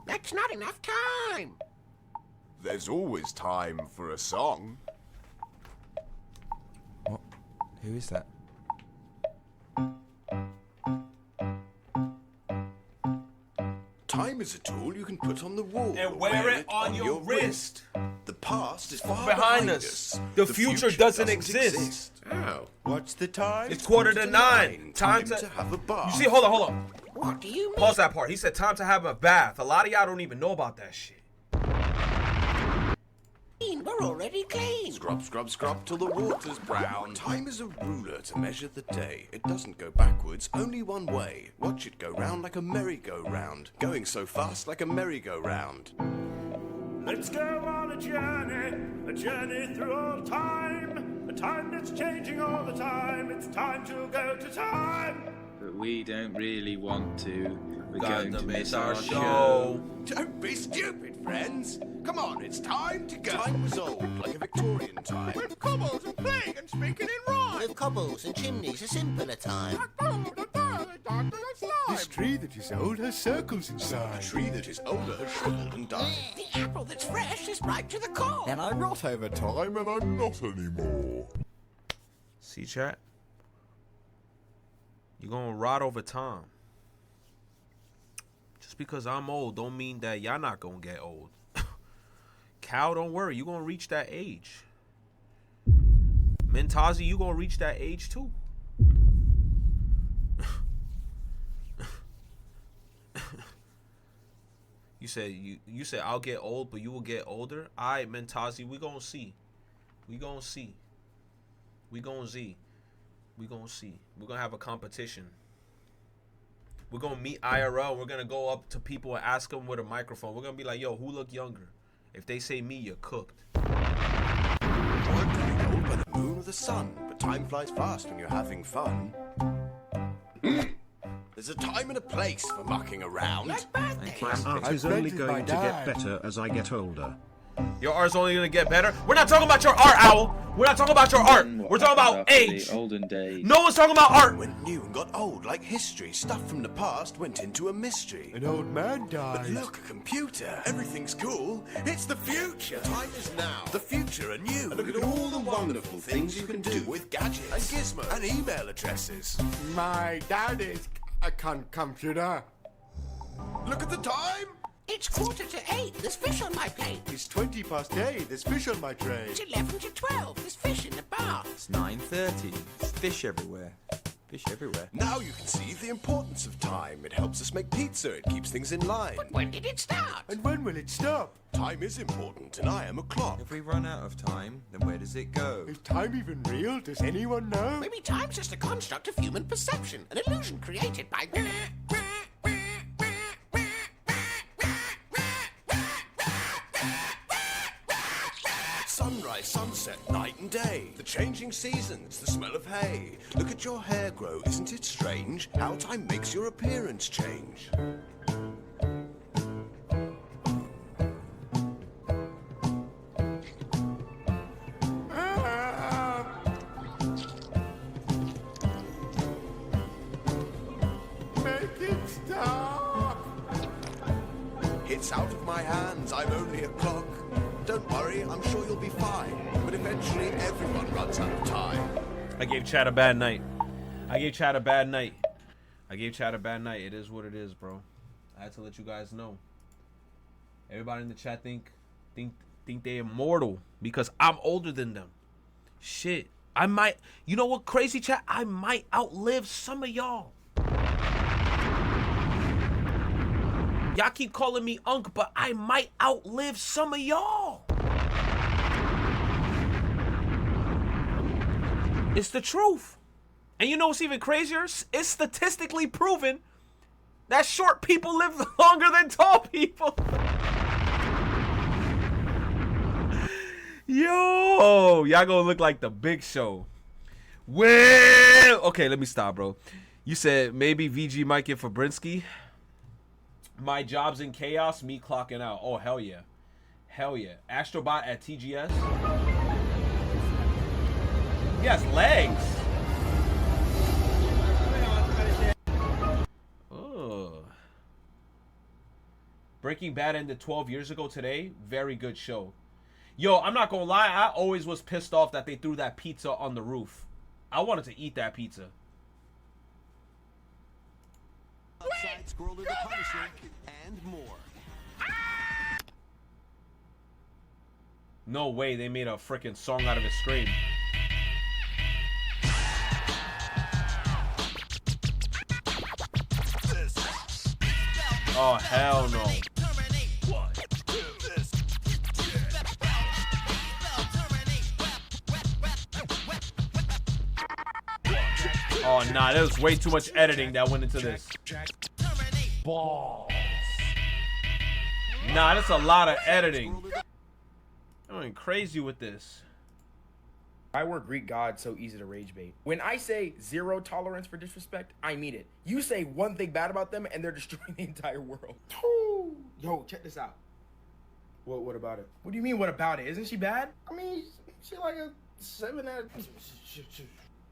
That's not enough time. There's always time for a song. What? Who is that? Time is a tool you can put on the wall. And wear it on your wrist. The past is far behind us. The future doesn't exist. Oh. What's the time? It's 8:45. Time to have a bath. You see, hold on. What do you mean? Pause that part. He said time to have a bath. A lot of y'all don't even know about that shit. We're already clean. Scrub, scrub, scrub till the water's brown. Time is a ruler to measure the day. It doesn't go backwards, only one way. Watch it go round like a merry-go-round. Going so fast like a merry-go-round. Let's go on a journey through all time. A time that's changing all the time. It's time to go to time. But we don't really want to. We're Got going to to miss miss our our show. Don't be stupid, friends. Come on, it's time to go. Time was old, like a Victorian time. With cobbles and playing and speaking in rhyme. With cobbles and chimneys, a simpler time. This tree that is old has circles inside. The tree that is older has shriveled and died. The apple that's fresh is ripe to the core. And I'm not over time, and I'm not anymore. See, chat? You're gonna rot over time. Just because I'm old don't mean that y'all not gonna get old. Cal, don't worry, you gonna reach that age. Mentazi, you gonna reach that age too. You said I'll get old, but you will get older. Alright, Mentazi, we gonna see. We gonna see. We gonna see. We gonna see. We're gonna have a competition. We're gonna meet IRL. We're gonna go up to people and ask them with a microphone. We're gonna be like, yo, who look younger? If they say me, you're cooked. One can be told by the moon or the sun, but time flies fast when you're having fun. There's a time and a place for mucking around. My art is only going to get better as I get older. Your art's only gonna get better. We're not talking about your art, Owl. We're not talking about your art. We're talking about age. Olden days. No one's talking about art. Went new and got old like history. Stuff from the past went into a mystery. An old man died. But look, a computer. Everything's cool. It's the future. Time is now. The future are new. And look at all the wonderful things you can do with gadgets and gizmos and email addresses. My dad is a computer. Look at the time. It's 8:45. There's fish on my plate. It's 8:20. There's fish on my tray. It's 11 to 12. There's fish in the bath. It's 9:30. There's fish everywhere. Fish everywhere. Now you can see the importance of time. It helps us make pizza. It keeps things in line. But when did it start? And when will it stop? Time is important, and I am a clock. If we run out of time, then where does it go? Is time even real? Does anyone know? Maybe time's just a construct of human perception, an illusion created by... Sunrise, sunset, night and day. The changing seasons, the smell of hay. Look at your hair grow, isn't it strange? How time makes your appearance change. wicked star. It's out of my hands, I'm only a clock. Don't worry, I'm sure you'll be fine. But eventually everyone runs out of time. I gave Chad a bad night. I gave Chad a bad night. I gave Chad a bad night. It is what it is, bro. I had to let you guys know. Everybody in the chat think they're immortal because I'm older than them. Shit. I might, you know what, crazy chat? I might outlive some of y'all. Y'all keep calling me Unc, but I might outlive some of y'all. It's the truth. And you know what's even crazier? It's statistically proven that short people live longer than tall people. Yo, y'all gonna look like the Big Show. Well, okay, let me stop, bro. You said maybe VG might get Fabrinsky. My job's in chaos, me clocking out. Oh, hell yeah. Hell yeah. Astrobot at TGS. Yes, legs. Oh. Breaking Bad ended 12 years ago today. Very good show. Yo, I'm not gonna lie. I always was pissed off that they threw that pizza on the roof. I wanted to eat that pizza. Outside Scroller the Punisher and more. No way they made a freaking song out of his scream. Oh, hell no. Oh, nah, there was way too much editing that went into this. Balls. Nah, that's a lot of editing. I'm going crazy with this. I were Greek god so easy to rage bait. When I say zero tolerance for disrespect, I mean it. You say one thing bad about them and they're destroying the entire world. Yo, check this out. What about it? What do you mean, what about it? Isn't she bad? I mean, she like a 7 out of...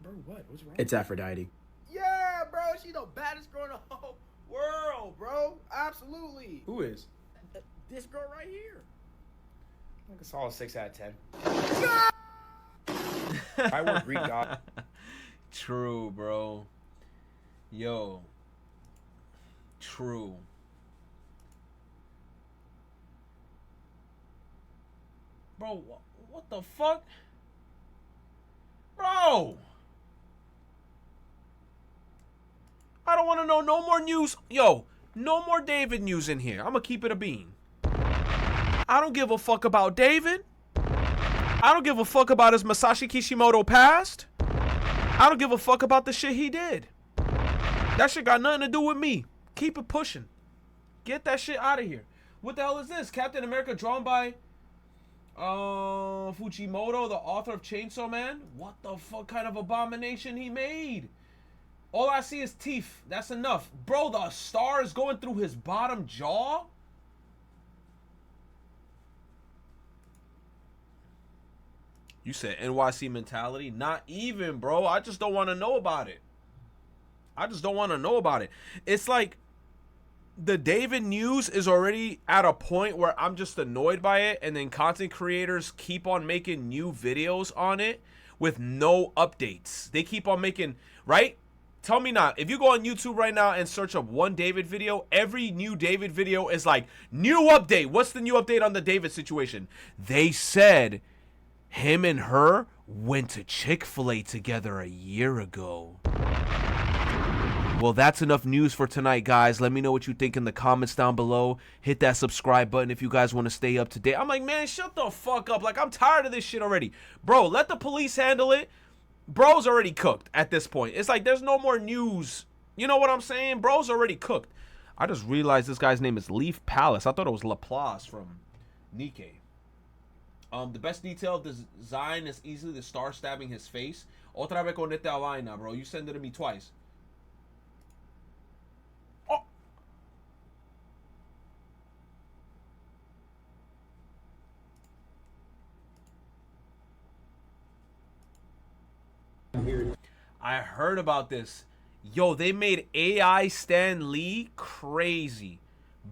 Bro, what? What's wrong? It's Aphrodite. Yeah, bro, she's the baddest girl in the whole world, bro. Absolutely. Who is? This girl right here. I think it's all a 6 out of 10. I were Greek god. True, bro. Yo. True. Bro, what the fuck? Bro! I don't want to know no more news. Yo, no more David news in here. I'm going to keep it a bean. I don't give a fuck about David. I don't give a fuck about his Masashi Kishimoto past. I don't give a fuck about the shit he did. That shit got nothing to do with me. Keep it pushing. Get that shit out of here. What the hell is this? Captain America drawn by Fujimoto, the author of Chainsaw Man? What the fuck kind of abomination he made? All I see is teeth. That's enough. Bro, the star is going through his bottom jaw? You said NYC mentality? Not even, bro. I just don't want to know about it. I just don't want to know about it. It's like the David news is already at a point where I'm just annoyed by it, and then content creators keep on making new videos on it with no updates. They keep on making, right? Tell me not. If you go on YouTube right now and search up one David video, every new David video is like, new update. What's the new update on the David situation? They said him and her went to Chick-fil-A together a year ago. Well, that's enough news for tonight, guys. Let me know what you think in the comments down below. Hit that subscribe button if you guys want to stay up to date. I'm like, man, shut the fuck up. Like, I'm tired of this shit already. Bro, let the police handle it. Bro's already cooked at this point. It's like there's no more news. You know what I'm saying? Bro's already cooked. I just realized this guy's name is Leaf Palace. I thought it was Laplace from Nikkei. The best detail of the design is easily the star stabbing his face. Otra vez con esta vaina, bro. You sent it to me twice. Oh. I heard about this. Yo, they made AI Stan Lee crazy.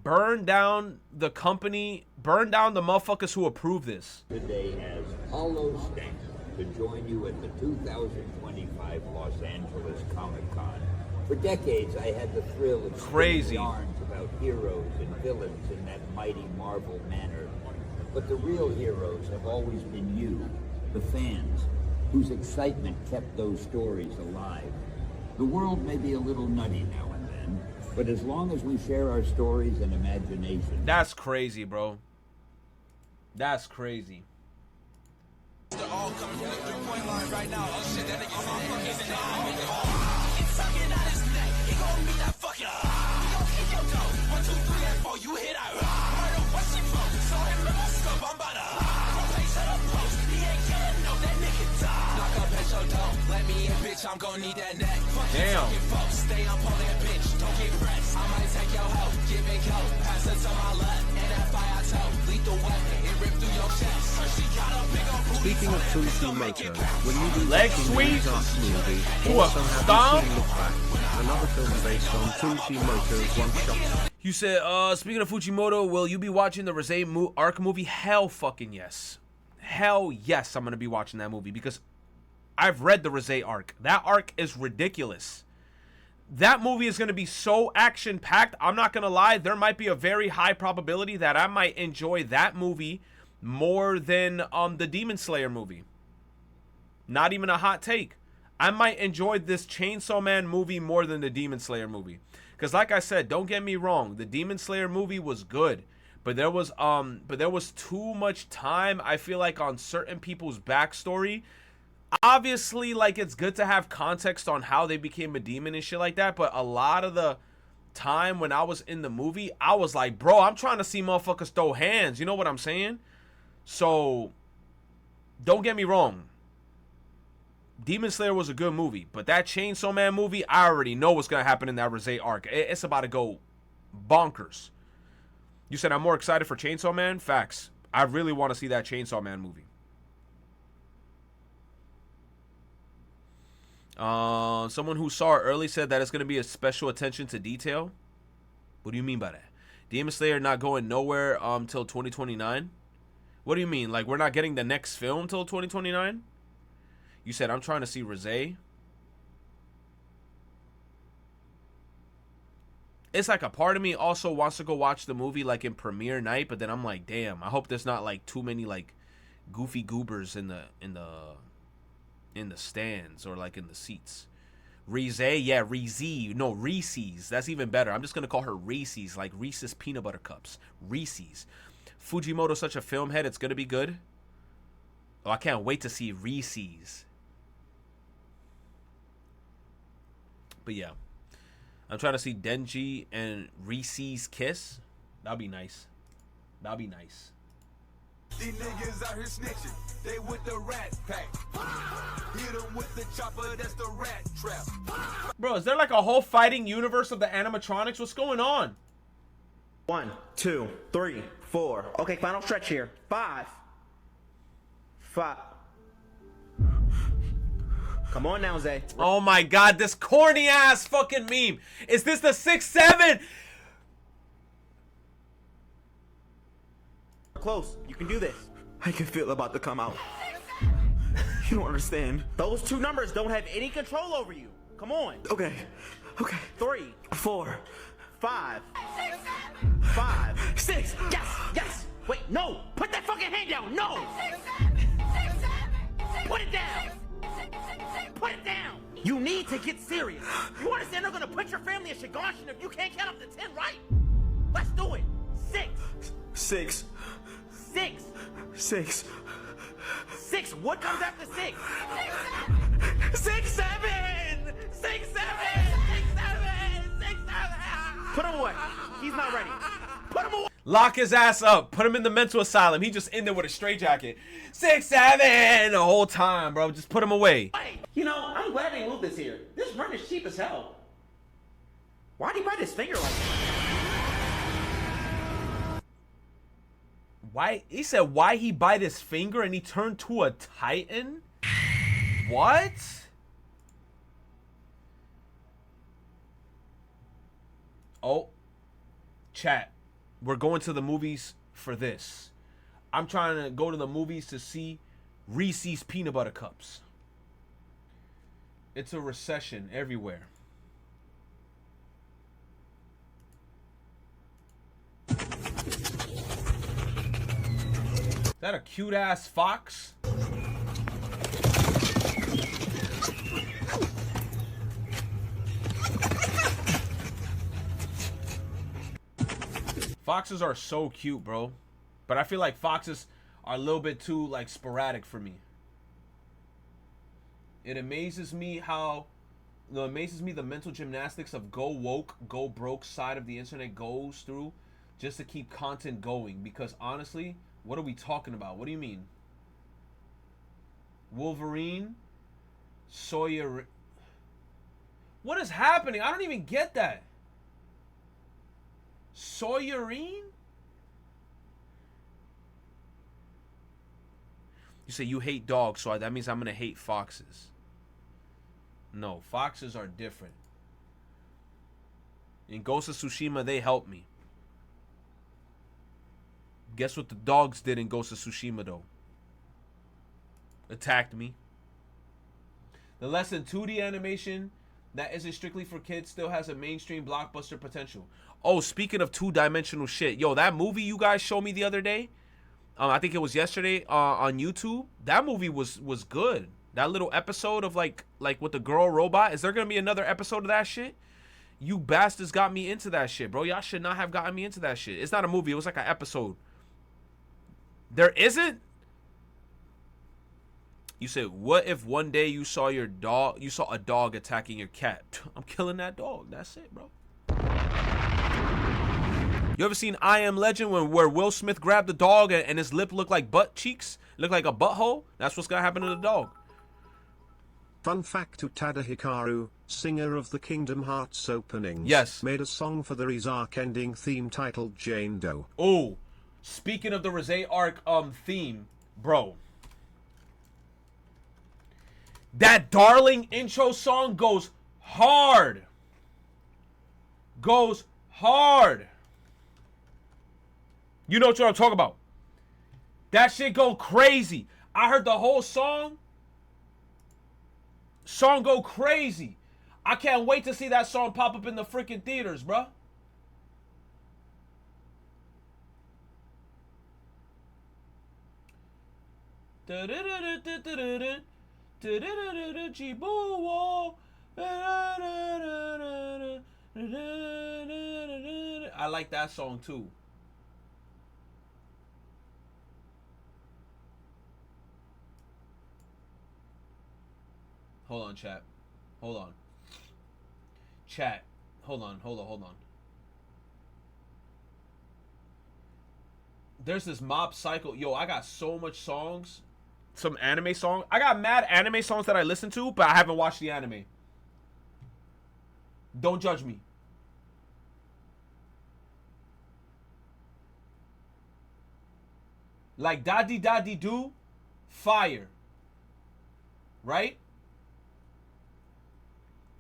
Burn down the company. Burn down the motherfuckers who approved this. Today as Hollow Stank to join you at the 2025 Los Angeles Comic-Con. For decades, I had the thrill of crazy yarns about heroes and villains in that mighty Marvel manner. But the real heroes have always been you, the fans, whose excitement kept those stories alive. The world may be a little nutty now and then, but as long as we share our stories and imagination... That's crazy, bro. That's crazy. I'm gonna need that neck. Damn. Stay up on that bitch. Don't get pressed. I might take your hoe. Give it go. Pass it to my left. And that fire toe. Lethal weapon. It ripped through your chest. So she got a big old booty. Speaking of Fujimoto, when you do leg sweep to a stomp. Another film based on Fujimoto's one-shot. You said, speaking of Fujimoto, will you be watching the Rosé Arc movie? Hell fucking yes. Hell yes, I'm gonna be watching that movie because I've read the Rosé arc. That arc is ridiculous. That movie is going to be so action-packed. I'm not going to lie. There might be a very high probability that I might enjoy that movie more than the Demon Slayer movie. Not even a hot take. I might enjoy this Chainsaw Man movie more than the Demon Slayer movie. Because like I said, don't get me wrong. The Demon Slayer movie was good. But there was too much time, I feel like, on certain people's backstory. Obviously, like, it's good to have context on how they became a demon and shit like that, but a lot of the time when I was in the movie, I was like, bro, I'm trying to see motherfuckers throw hands. You know what I'm saying? So, don't get me wrong. Demon Slayer was a good movie, but that Chainsaw Man movie, I already know what's going to happen in that Rosé arc. It's about to go bonkers. You said I'm more excited for Chainsaw Man? Facts. I really want to see that Chainsaw Man movie. Someone who saw it early said that it's going to be a special attention to detail. What do you mean by that? Demon Slayer not going nowhere till 2029? What do you mean? Like, we're not getting the next film till 2029? You said, I'm trying to see Rosé. It's like a part of me also wants to go watch the movie like in premiere night, but then I'm like, damn, I hope there's not like too many like goofy goobers in the stands or like in the seats. Rosé, yeah, Reezy. No, Reese's. That's even better. I'm just gonna call her Reese's, like Reese's peanut butter cups. Reese's. Fujimoto's such a film head, it's gonna be good. Oh, I can't wait to see Reese's. But yeah, I'm trying to see Denji and Reese's kiss. That'll be nice. That'll be nice. These niggas out here snitching. They with the rat pack. Hit them with the chopper, that's the rat trap. Bro, is there like a whole fighting universe of the animatronics? What's going on? 1, 2, 3, 4. Okay, final stretch here. 5. Come on now, Zay. Oh my god, this corny ass fucking meme. Is this the 6-7? Close. You can do this. I can feel it about to come out. You don't understand. Those two numbers don't have any control over you. Come on. Okay. 3, 4, 5. 5, 6. Yes. Wait, no. Put that fucking hand down. No. Put it down. Put it down. You need to get serious. You understand they're gonna put your family in Shiganshin if you can't count up to 10, right? Let's do it. 6. 6. What comes after 6? 6, 7. 6, 7. Put him away. He's not ready. Put him away. Lock his ass up. Put him in the mental asylum. He just in there with a straitjacket. 6, 7 the whole time, bro. Just put him away. You know, I'm glad they moved this here. This run is cheap as hell. Why'd he bite his finger like that? Why? He said why he bite his finger and he turned to a Titan? What? Oh, chat. We're going to the movies for this. I'm trying to go to the movies to see Reese's Peanut Butter Cups. It's a recession everywhere. Is that a cute ass fox? Foxes are so cute, bro. But I feel like foxes are a little bit too like sporadic for me. It amazes me how the mental gymnastics of go woke, go broke side of the internet goes through just to keep content going. Because honestly, what are we talking about? What do you mean? Wolverine, Sawyer. What is happening? I don't even get that. Sawyerine? You say you hate dogs, so that means I'm gonna hate foxes. No, foxes are different. In Ghost of Tsushima, they helped me. Guess what the dogs did in Ghost of Tsushima, though? Attacked me. The less than 2D animation that isn't strictly for kids still has a mainstream blockbuster potential. Oh, speaking of two-dimensional shit, yo, that movie you guys showed me the other day, I think it was yesterday on YouTube. That movie was good. That little episode of like with the girl robot. Is there gonna be another episode of that shit? You bastards got me into that shit, bro. Y'all should not have gotten me into that shit. It's not a movie. It was like an episode. There isn't? You said, what if one day you saw a dog attacking your cat? I'm killing that dog. That's it, bro. You ever seen I Am Legend where Will Smith grabbed the dog and his lip looked like butt cheeks? Looked like a butthole? That's what's gonna happen to the dog. Fun fact: Utada Hikaru, singer of the Kingdom Hearts openings, yes, made a song for the Riz Arc ending theme titled Jane Doe. Oh, speaking of the Riz Arc theme, bro. That Darling intro song goes hard. Goes hard. You know what I'm talking about. That shit go crazy. I heard the whole song. Song go crazy. I can't wait to see that song pop up in the freaking theaters, bro. I like that song too. Hold on, chat. Hold on. Chat. Hold on. There's this Mob Psycho. Yo, I got so much songs. Some anime song. I got mad anime songs that I listen to, but I haven't watched the anime. Don't judge me. Like Daddy Daddy Do, fire. Right?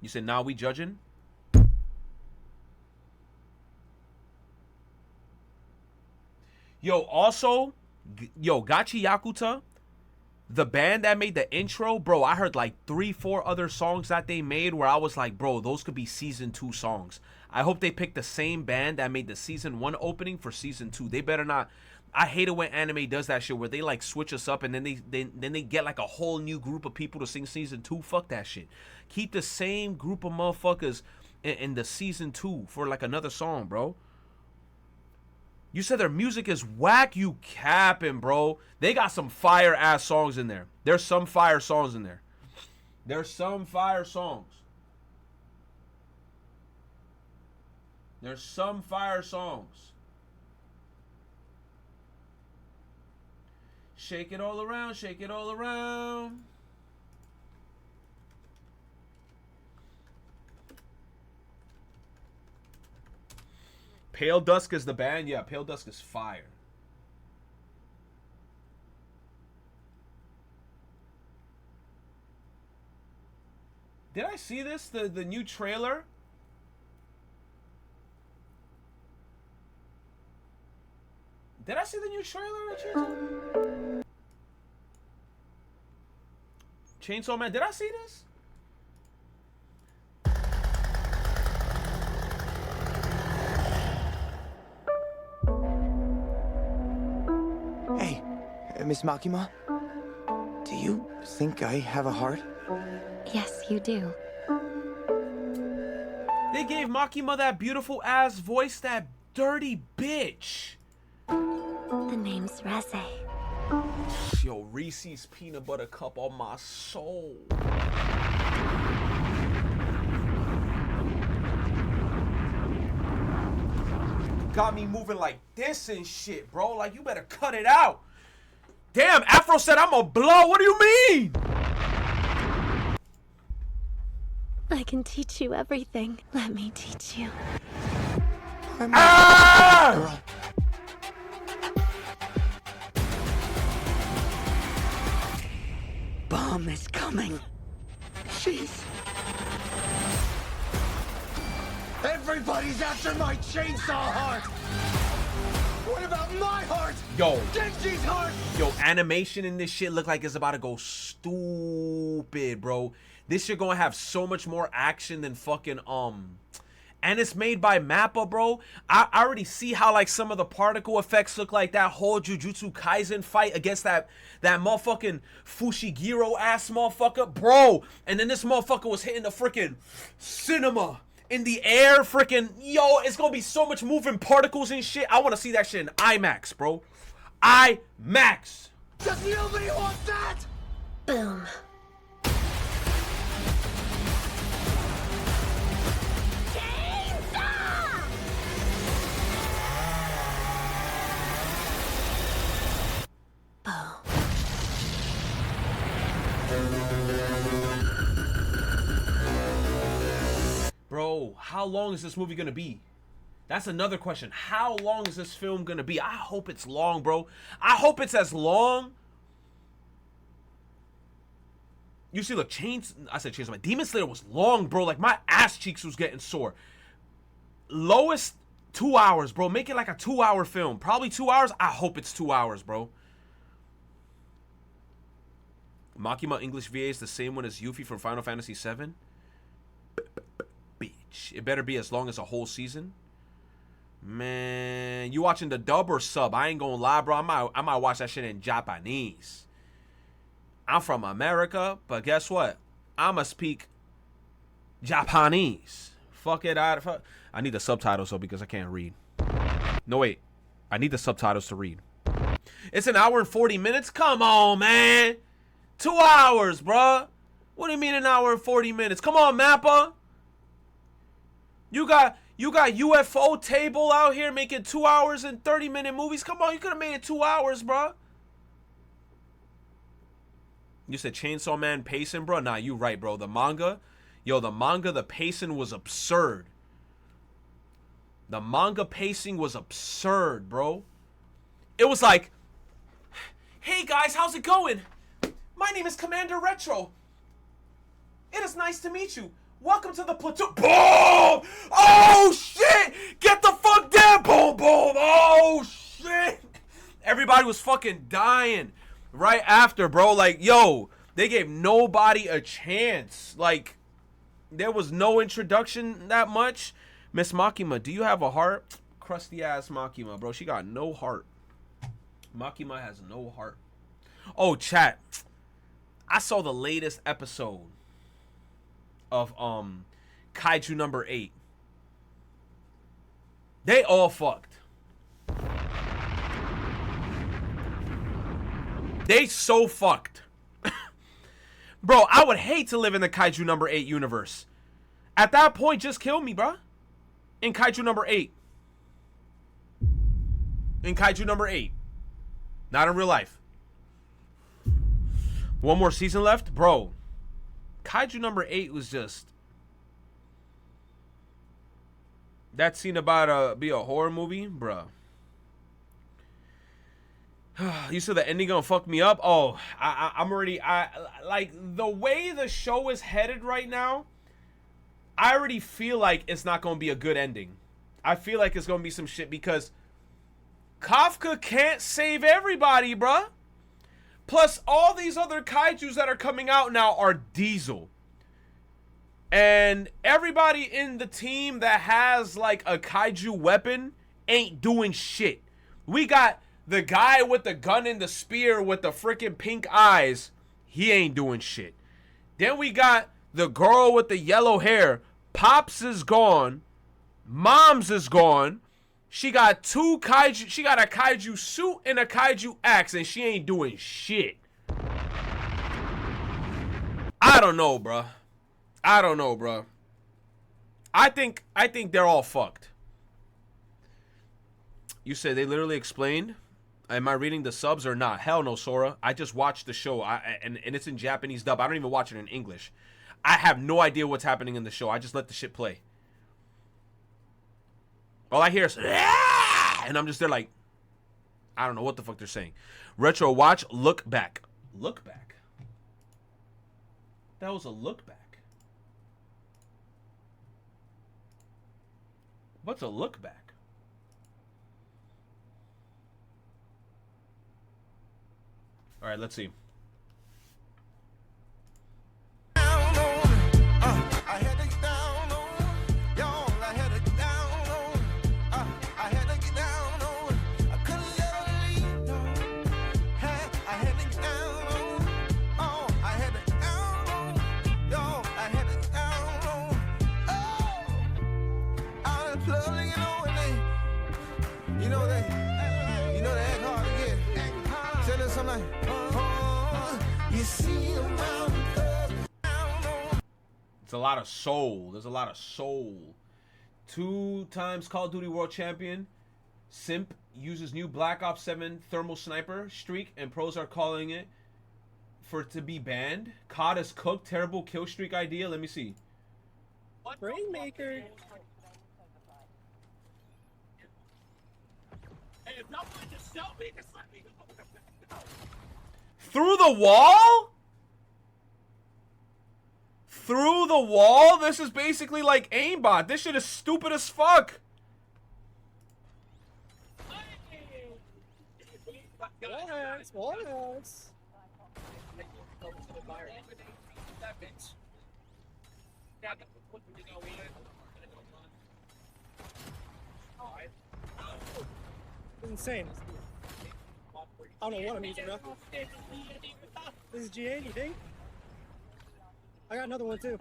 You said, nah, we judging? Yo, also, Gachi Yakuta, the band that made the intro, bro, I heard like 3-4 other songs that they made where I was like, bro, those could be season 2 songs. I hope they pick the same band that made the season 1 opening for season 2. They better not. I hate it when anime does that shit where they like switch us up and then they get like a whole new group of people to sing season 2. Fuck that shit. Keep the same group of motherfuckers in the season 2 for like another song, bro. You said their music is whack? You capping, bro. They got some fire ass songs in there. There's some fire songs in there. There's some fire songs. There's some fire songs. Shake it all around, shake it all around. Pale Dusk is the band? Yeah, Pale Dusk is fire. Did I see this? The new trailer? Did I see the new trailer of Chainsaw Man? Did I see this? Hey, Miss Makima, do you think I have a heart? Yes, you do. They gave Makima that beautiful ass voice, that dirty bitch. The name's Reze. Yo, Reese's peanut butter cup on my soul. Got me moving like this and shit, bro. Like, you better cut it out. Damn, Afro said I'm a blow. What do you mean? I can teach you everything. Let me teach you. Ah! Bomb is coming. She's... Everybody's after my chainsaw heart! What about my heart? Yo. Genji's heart! Yo, animation in this shit look like it's about to go stupid, bro. This shit gonna have so much more action than fucking, and it's made by Mappa, bro. I already see how, like, some of the particle effects look like that whole Jujutsu Kaisen fight against that motherfucking Fushiguro-ass motherfucker, bro. And then this motherfucker was hitting the freaking cinema in the air, freaking, yo, it's gonna be so much moving particles and shit. I wanna see that shit in IMAX, bro. IMAX. Does nobody want that? Boom. Bro, how long is this movie gonna be? That's another question. How long is this film gonna be? I hope it's long, bro. I hope it's as long. You see, look, I said Chainsaw Man. Demon Slayer was long, bro. Like, my ass cheeks was getting sore. Lowest 2 hours, bro. Make it like a 2-hour film. Probably 2 hours. I hope it's 2 hours, bro. Makima English VA is the same one as Yuffie from Final Fantasy VII. Bitch. It better be as long as a whole season. Man, you watching the dub or sub? I ain't gonna lie, bro. I might watch that shit in Japanese. I'm from America, but guess what? I'ma speak Japanese. Fuck it. I need the subtitles though because I can't read. No, wait. I need the subtitles to read. It's an hour and 40 minutes? Come on, man. 2 hours, bruh. What do you mean an hour and 40 minutes? Come on, Mappa. You got UFO Table out here making 2 hours and 30-minute movies. Come on, you could have made it 2 hours, bruh. You said Chainsaw Man pacing, bro? Nah, you right, bro. The manga, the pacing was absurd. The manga pacing was absurd, bro. It was like, hey guys, how's it going? My name is Commander Retro. It is nice to meet you. Welcome to the platoon. Boom! Oh shit! Get the fuck down! Boom, boom! Oh shit! Everybody was fucking dying right after, bro. Like, yo, they gave nobody a chance. Like, there was no introduction that much. Miss Makima, do you have a heart? Crusty ass Makima, bro. She got no heart. Makima has no heart. Oh, chat. I saw the latest episode of Kaiju number 8. They all fucked. They so fucked. Bro, I would hate to live in the Kaiju number 8 universe. At that point, just kill me, bro. In Kaiju number 8. In Kaiju number 8. Not in real life. One more season left? Bro. Kaiju number 8 was just... That scene about to be a horror movie? Bruh. You said the ending gonna fuck me up? Oh, I'm already... like, the way the show is headed right now, I already feel like it's not gonna be a good ending. I feel like it's gonna be some shit because Kafka can't save everybody, bruh. Plus, all these other kaijus that are coming out now are diesel. And everybody in the team that has, like, a kaiju weapon ain't doing shit. We got the guy with the gun and the spear with the freaking pink eyes. He ain't doing shit. Then we got the girl with the yellow hair. Pops is gone. Mom's is gone. She got two kaiju. She got a kaiju suit and a kaiju axe, and she ain't doing shit. I don't know, bruh. I don't know, bruh. I think they're all fucked. You said they literally explained. Am I reading the subs or not? Hell no, Sora. I just watched the show, and it's in Japanese dub. I don't even watch it in English. I have no idea what's happening in the show. I just let the shit play. All I hear is, "Ah!" And I'm just there like, I don't know what the fuck they're saying. Retro watch, look back. Look back? That was a look back. What's a look back? All right, let's see. It's a lot of soul. There's a lot of soul. 2 times Call of Duty World Champion. Simp uses new Black Ops 7 thermal sniper streak, and pros are calling it for it to be banned. COD is cooked. Terrible kill streak idea. Let me see. Rainmaker. Through the wall? Through the wall? This is basically like aimbot. This shit is stupid as fuck. Wallhacks. Insane. I don't know what I'm using, bro. This is G8, you think? I got another one too.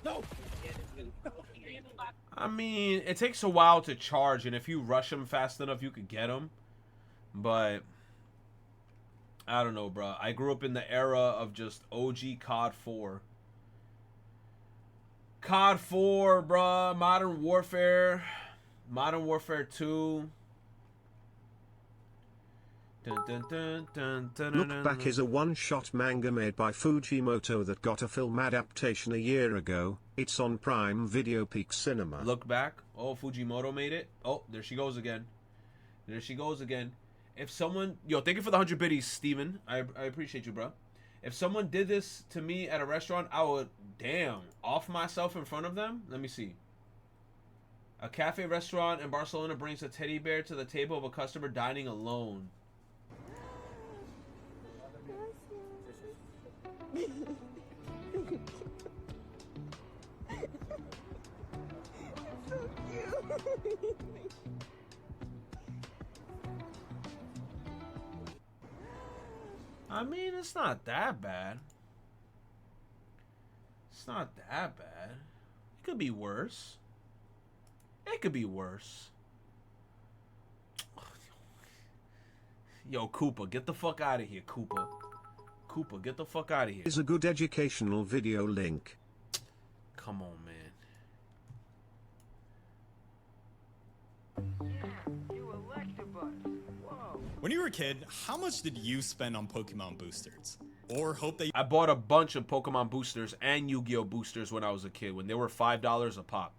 No. I mean, it takes a while to charge, and if you rush them fast enough, you could get them. But I don't know, bro. I grew up in the era of just OG COD 4. COD 4, bruh. Modern Warfare. Modern Warfare 2. Look Back is a one-shot manga made by Fujimoto that got a film adaptation a year ago. It's on Prime Video Peak Cinema. Look Back. Oh, Fujimoto made it. Oh, there she goes again. There she goes again. If someone... Yo, thank you for the 100 biddies, Steven. I appreciate you, bro. If someone did this to me at a restaurant, I would, damn, off myself in front of them. Let me see. A cafe restaurant in Barcelona brings a teddy bear to the table of a customer dining alone. I mean, it's not that bad. It's not that bad. It could be worse. It could be worse. Yo, Koopa, get the fuck out of here, Koopa. Koopa, get the fuck out of here. Is a good educational video link. Come on, man. When you were a kid, how much did you spend on Pokemon boosters? Or hope that I bought a bunch of Pokemon boosters and Yu-Gi-Oh boosters when I was a kid, when they were $5 a pop.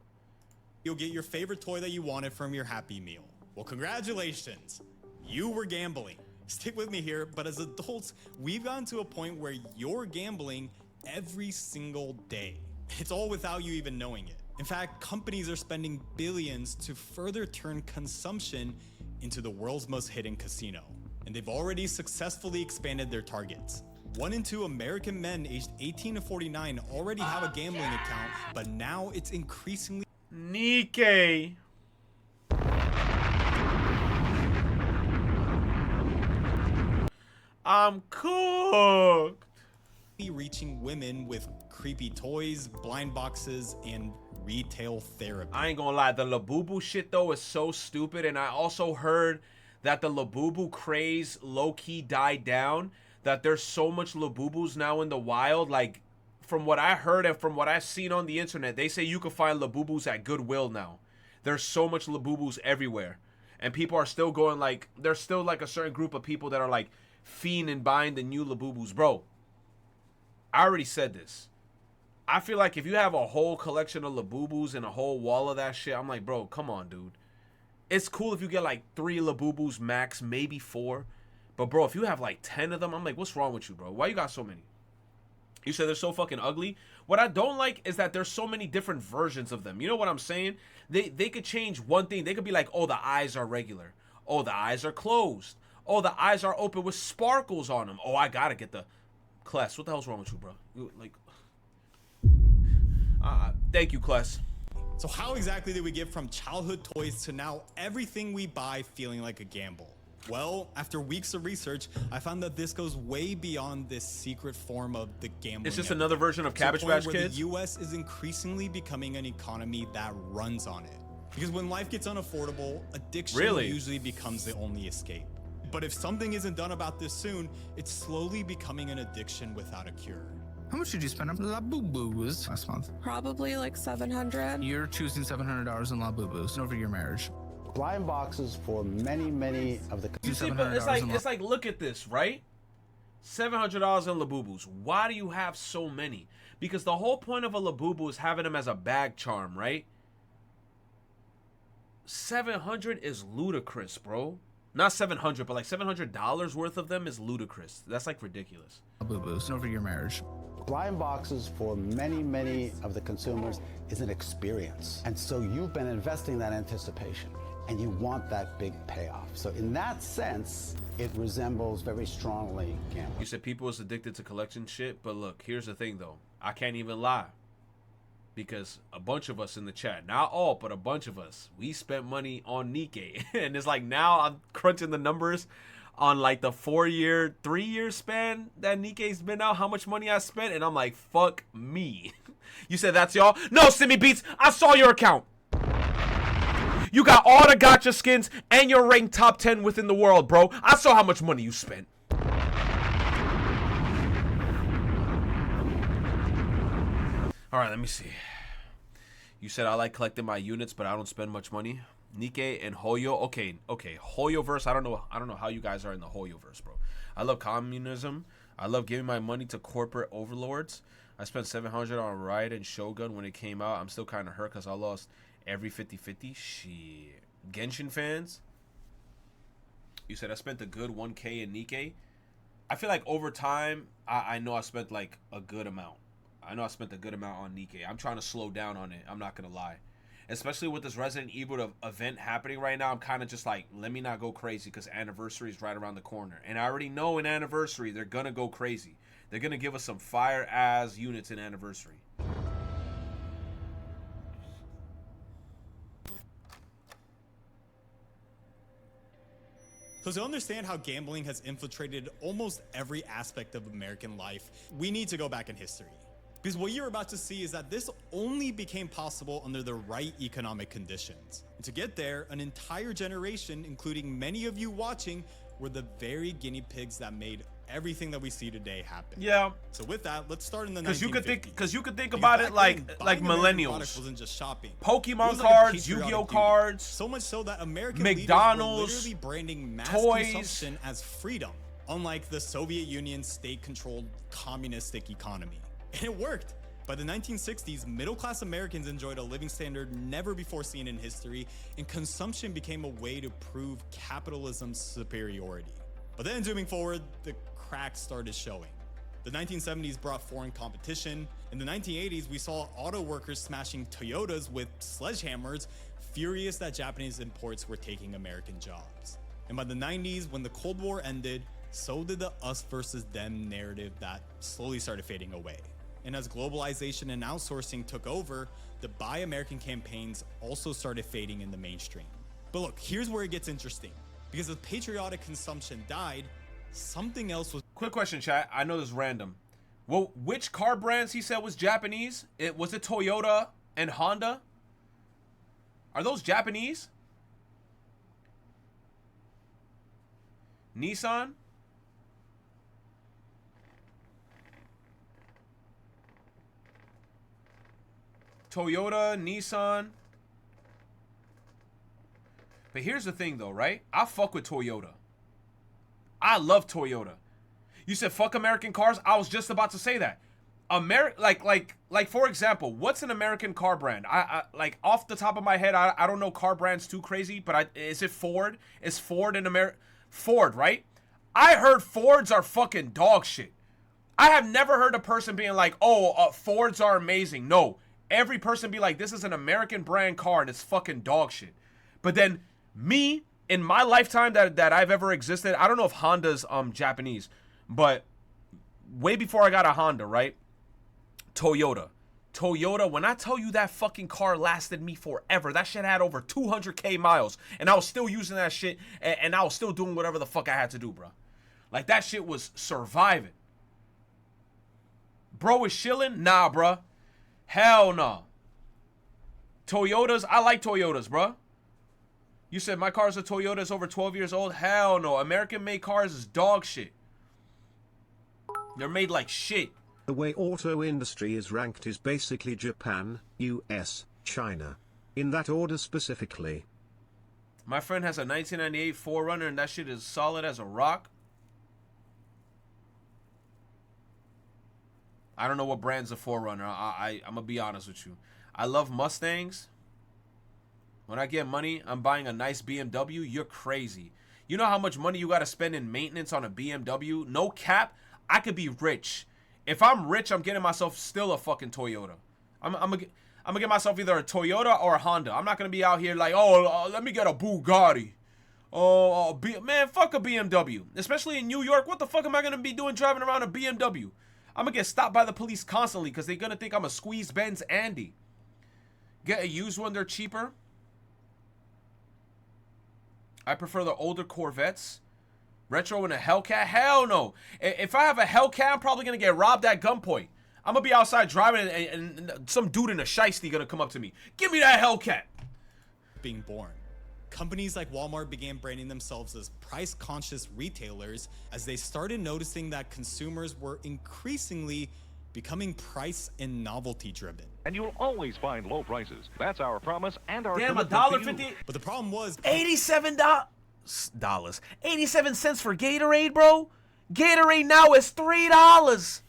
you'll get your favorite toy that you wanted from your Happy Meal? Well, congratulations. You were gambling. Stick with me here, but as adults, we've gotten to a point where you're gambling every single day. It's all without you even knowing it. In fact, companies are spending billions to further turn consumption into the world's most hidden casino. And they've already successfully expanded their targets. 1 in 2 American men aged 18 to 49 already have a gambling account, but now it's increasingly Nikkei. I'm cooked. Reaching women with creepy toys, blind boxes, and retail therapy. I ain't gonna lie, the Labubu shit though is so stupid, and I also heard that the Labubu craze low-key died down, that there's so much Labubus now in the wild. Like, from what I heard and from what I've seen on the internet, they say you can find Labubus at Goodwill now. There's so much Labubus everywhere, and people are still going, like, there's still like a certain group of people that are like fiending buying the new Labubus. Bro, I already said this. I feel like if you have a whole collection of Labubus and a whole wall of that shit, I'm like, bro, come on, dude. It's cool if you get like 3 Labubus max, maybe 4. But bro, if you have like 10 of them, I'm like, what's wrong with you, bro? Why you got so many? You said they're so fucking ugly. What I don't like is that there's so many different versions of them. You know what I'm saying? They could change one thing. They could be like, oh, the eyes are regular. Oh, the eyes are closed. Oh, the eyes are open with sparkles on them. Oh, I gotta get the Kless. What the hell's wrong with you, bro? You, like, thank you, Kless. So how exactly did we get from childhood toys to now everything we buy feeling like a gamble? Well, after weeks of research, I found that this goes way beyond this secret form of the gambling. It's just another version of Cabbage Patch Kids? The US is increasingly becoming an economy that runs on it. Because when life gets unaffordable, addiction usually becomes the only escape. But if something isn't done about this soon, it's slowly becoming an addiction without a cure. How much did you spend on Labubus last month? Probably like $700. You're choosing $700 in Labubus over your marriage. Blind boxes for many of the. You see, but it's like, look at this, right? $700 in Labubus. Why do you have so many? Because the whole point of a Labubu is having them as a bag charm, right? 700 is ludicrous, bro. Not 700, but like $700 worth of them is ludicrous. That's like ridiculous. Labubus over your marriage. Blind boxes for many of the consumers is an experience. And so you've been investing that anticipation and you want that big payoff. So in that sense, it resembles very strongly gambling. You said people is addicted to collection shit, but look, here's the thing though. I can't even lie. Because a bunch of us in the chat, not all, but a bunch of us, we spent money on Nikkei. And it's like now I'm crunching the numbers on like the 3-year span that Nikkei's been out, how much money I spent, and I'm like, fuck me. You said that's y'all? No, Simi Beats, I saw your account. You got all the gacha skins and you're ranked top 10 within the world, bro. I saw how much money you spent. All right, let me see. You said I like collecting my units, but I don't spend much money. Nikkei and Hoyo. Okay. Hoyoverse. I don't know how you guys are in the Hoyoverse, bro. I love communism. I love giving my money to corporate overlords. I spent $700 on Riot and Shogun when it came out. I'm still kind of hurt because I lost every 50-50. Shit. Genshin fans. You said I spent a good 1K in Nikkei. I feel like over time, I know I spent like a good amount. I know I spent a good amount on Nikkei. I'm trying to slow down on it. I'm not going to lie. Especially with this Resident Evil event happening right now, I'm kind of just like, let me not go crazy because Anniversary is right around the corner. And I already know in Anniversary, they're going to go crazy. They're going to give us some fire-ass units in Anniversary. So to understand how gambling has infiltrated almost every aspect of American life, we need to go back in history. Because what you're about to see is that this only became possible under the right economic conditions. And to get there, an entire generation, including many of you watching, were the very guinea pigs that made everything that we see today happen. Yeah. So with that, let's start in the 1950s. Because you could think Because about it back then, like buying American millennials. products wasn't just shopping. Pokemon It was like a cards, patriotic Yu-Gi-Oh duty. cards, So much so that American McDonald's, leaders were literally branding mass toys. consumption as freedom, unlike the Soviet Union's state-controlled communistic economy. And it worked. By the 1960s, middle-class Americans enjoyed a living standard never before seen in history, and consumption became a way to prove capitalism's superiority. But then zooming forward, the cracks started showing. The 1970s brought foreign competition. In the 1980s, we saw auto workers smashing Toyotas with sledgehammers, furious that Japanese imports were taking American jobs. And by the 90s, when the Cold War ended, so did the us versus them narrative that slowly started fading away. And as globalization and outsourcing took over, the Buy American campaigns also started fading in the mainstream. But look, here's where it gets interesting. Because as patriotic consumption died, something else was... Quick question, chat. I know this is random. Well, which car brands he said was Japanese? Was it Toyota and Honda? Are those Japanese? Nissan? Toyota, Nissan. But here's the thing though, right? I fuck with Toyota. I love Toyota. You said fuck American cars? I was just about to say that. Like for example, what's an American car brand? I like off the top of my head, I don't know car brands too crazy, but is it Ford? Is Ford in America? Ford, right? I heard Fords are fucking dog shit. I have never heard a person being like, oh, Fords are amazing. No, every person be like, this is an American brand car and it's fucking dog shit. But then me, in my lifetime that I've ever existed, I don't know if Honda's Japanese, but way before I got a Honda, right? Toyota, when I tell you that fucking car lasted me forever, that shit had over 200K miles, and I was still using that shit, and I was still doing whatever the fuck I had to do, bro. Like, that shit was surviving. Bro is chilling? Nah, bro. Hell no. Toyotas, I like Toyotas, bro. You said my car's a Toyota, it's over 12 years old? Hell no. American-made cars is dog shit. They're made like shit. The way auto industry is ranked is basically Japan, US, China. In that order specifically. My friend has a 1998 4Runner and that shit is solid as a rock. I don't know what brand's a 4Runner. I'm gonna be honest with you. I love Mustangs. When I get money, I'm buying a nice BMW. You're crazy. You know how much money you gotta spend in maintenance on a BMW? No cap, I could be rich. If I'm rich, I'm getting myself still a fucking Toyota. I'm gonna get myself either a Toyota or a Honda. I'm not gonna be out here like, oh, let me get a Bugatti. Oh, man, fuck a BMW. Especially in New York, what the fuck am I gonna be doing driving around a BMW? I'm gonna get stopped by the police constantly because they're gonna think I'm a squeeze Benz Andy. Get a used one, they're cheaper. I prefer the older Corvettes. Retro and a Hellcat? Hell no. If I have a Hellcat, I'm probably going to get robbed at gunpoint. I'm going to be outside driving and some dude in a shiesty going to come up to me. Give me that Hellcat. Being born. Companies like Walmart began branding themselves as price-conscious retailers as they started noticing that consumers were increasingly becoming price and novelty driven. And you'll always find low prices. That's our promise and our damn, commitment to you. $1.50. But the problem was $87. 87 cents for Gatorade, bro. Gatorade now is $3.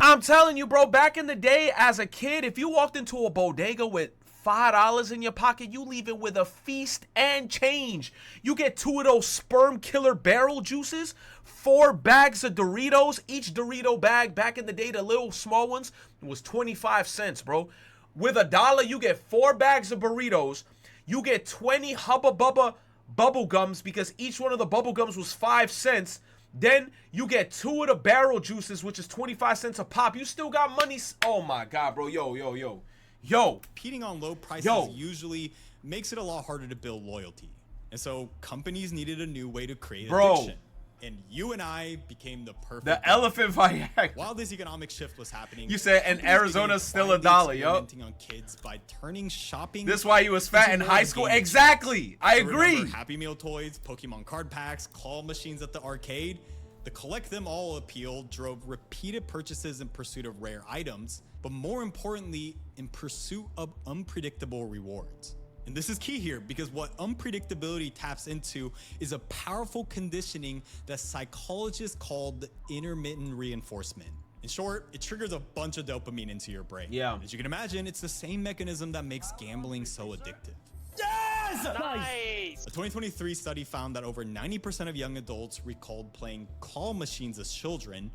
I'm telling you, bro, back in the day as a kid, if you walked into a bodega with $5 in your pocket, you leave it with a feast and change. You get 2 of those sperm killer barrel juices, 4 bags of Doritos. Each Dorito bag back in the day, the little small ones, was 25 cents, bro. With $1, you get 4 bags of burritos. You get 20 Hubba Bubba bubble gums because each one of the bubble gums was 5 cents. Then you get 2 of the barrel juices, which is 25 cents a pop. You still got money. Oh my God, bro. Yo. Competing on low prices usually makes it a lot harder to build loyalty. And so companies needed a new way to create addiction. And you and I became the perfect. The elephant Viagra. While this economic shift was happening, you said, and Arizona's still $1, yo. On kids by turning shopping. This is why you was fat in high school. Exactly. I agree. Happy Meal toys, Pokemon card packs, claw machines at the arcade. The collect them all appeal drove repeated purchases in pursuit of rare items, but more importantly, in pursuit of unpredictable rewards. And this is key here because what unpredictability taps into is a powerful conditioning that psychologists call the intermittent reinforcement. In short, it triggers a bunch of dopamine into your brain. Yeah. As you can imagine, it's the same mechanism that makes gambling so addictive. Yeah! A 2023 study found that over 90% of young adults recalled playing claw machines as children,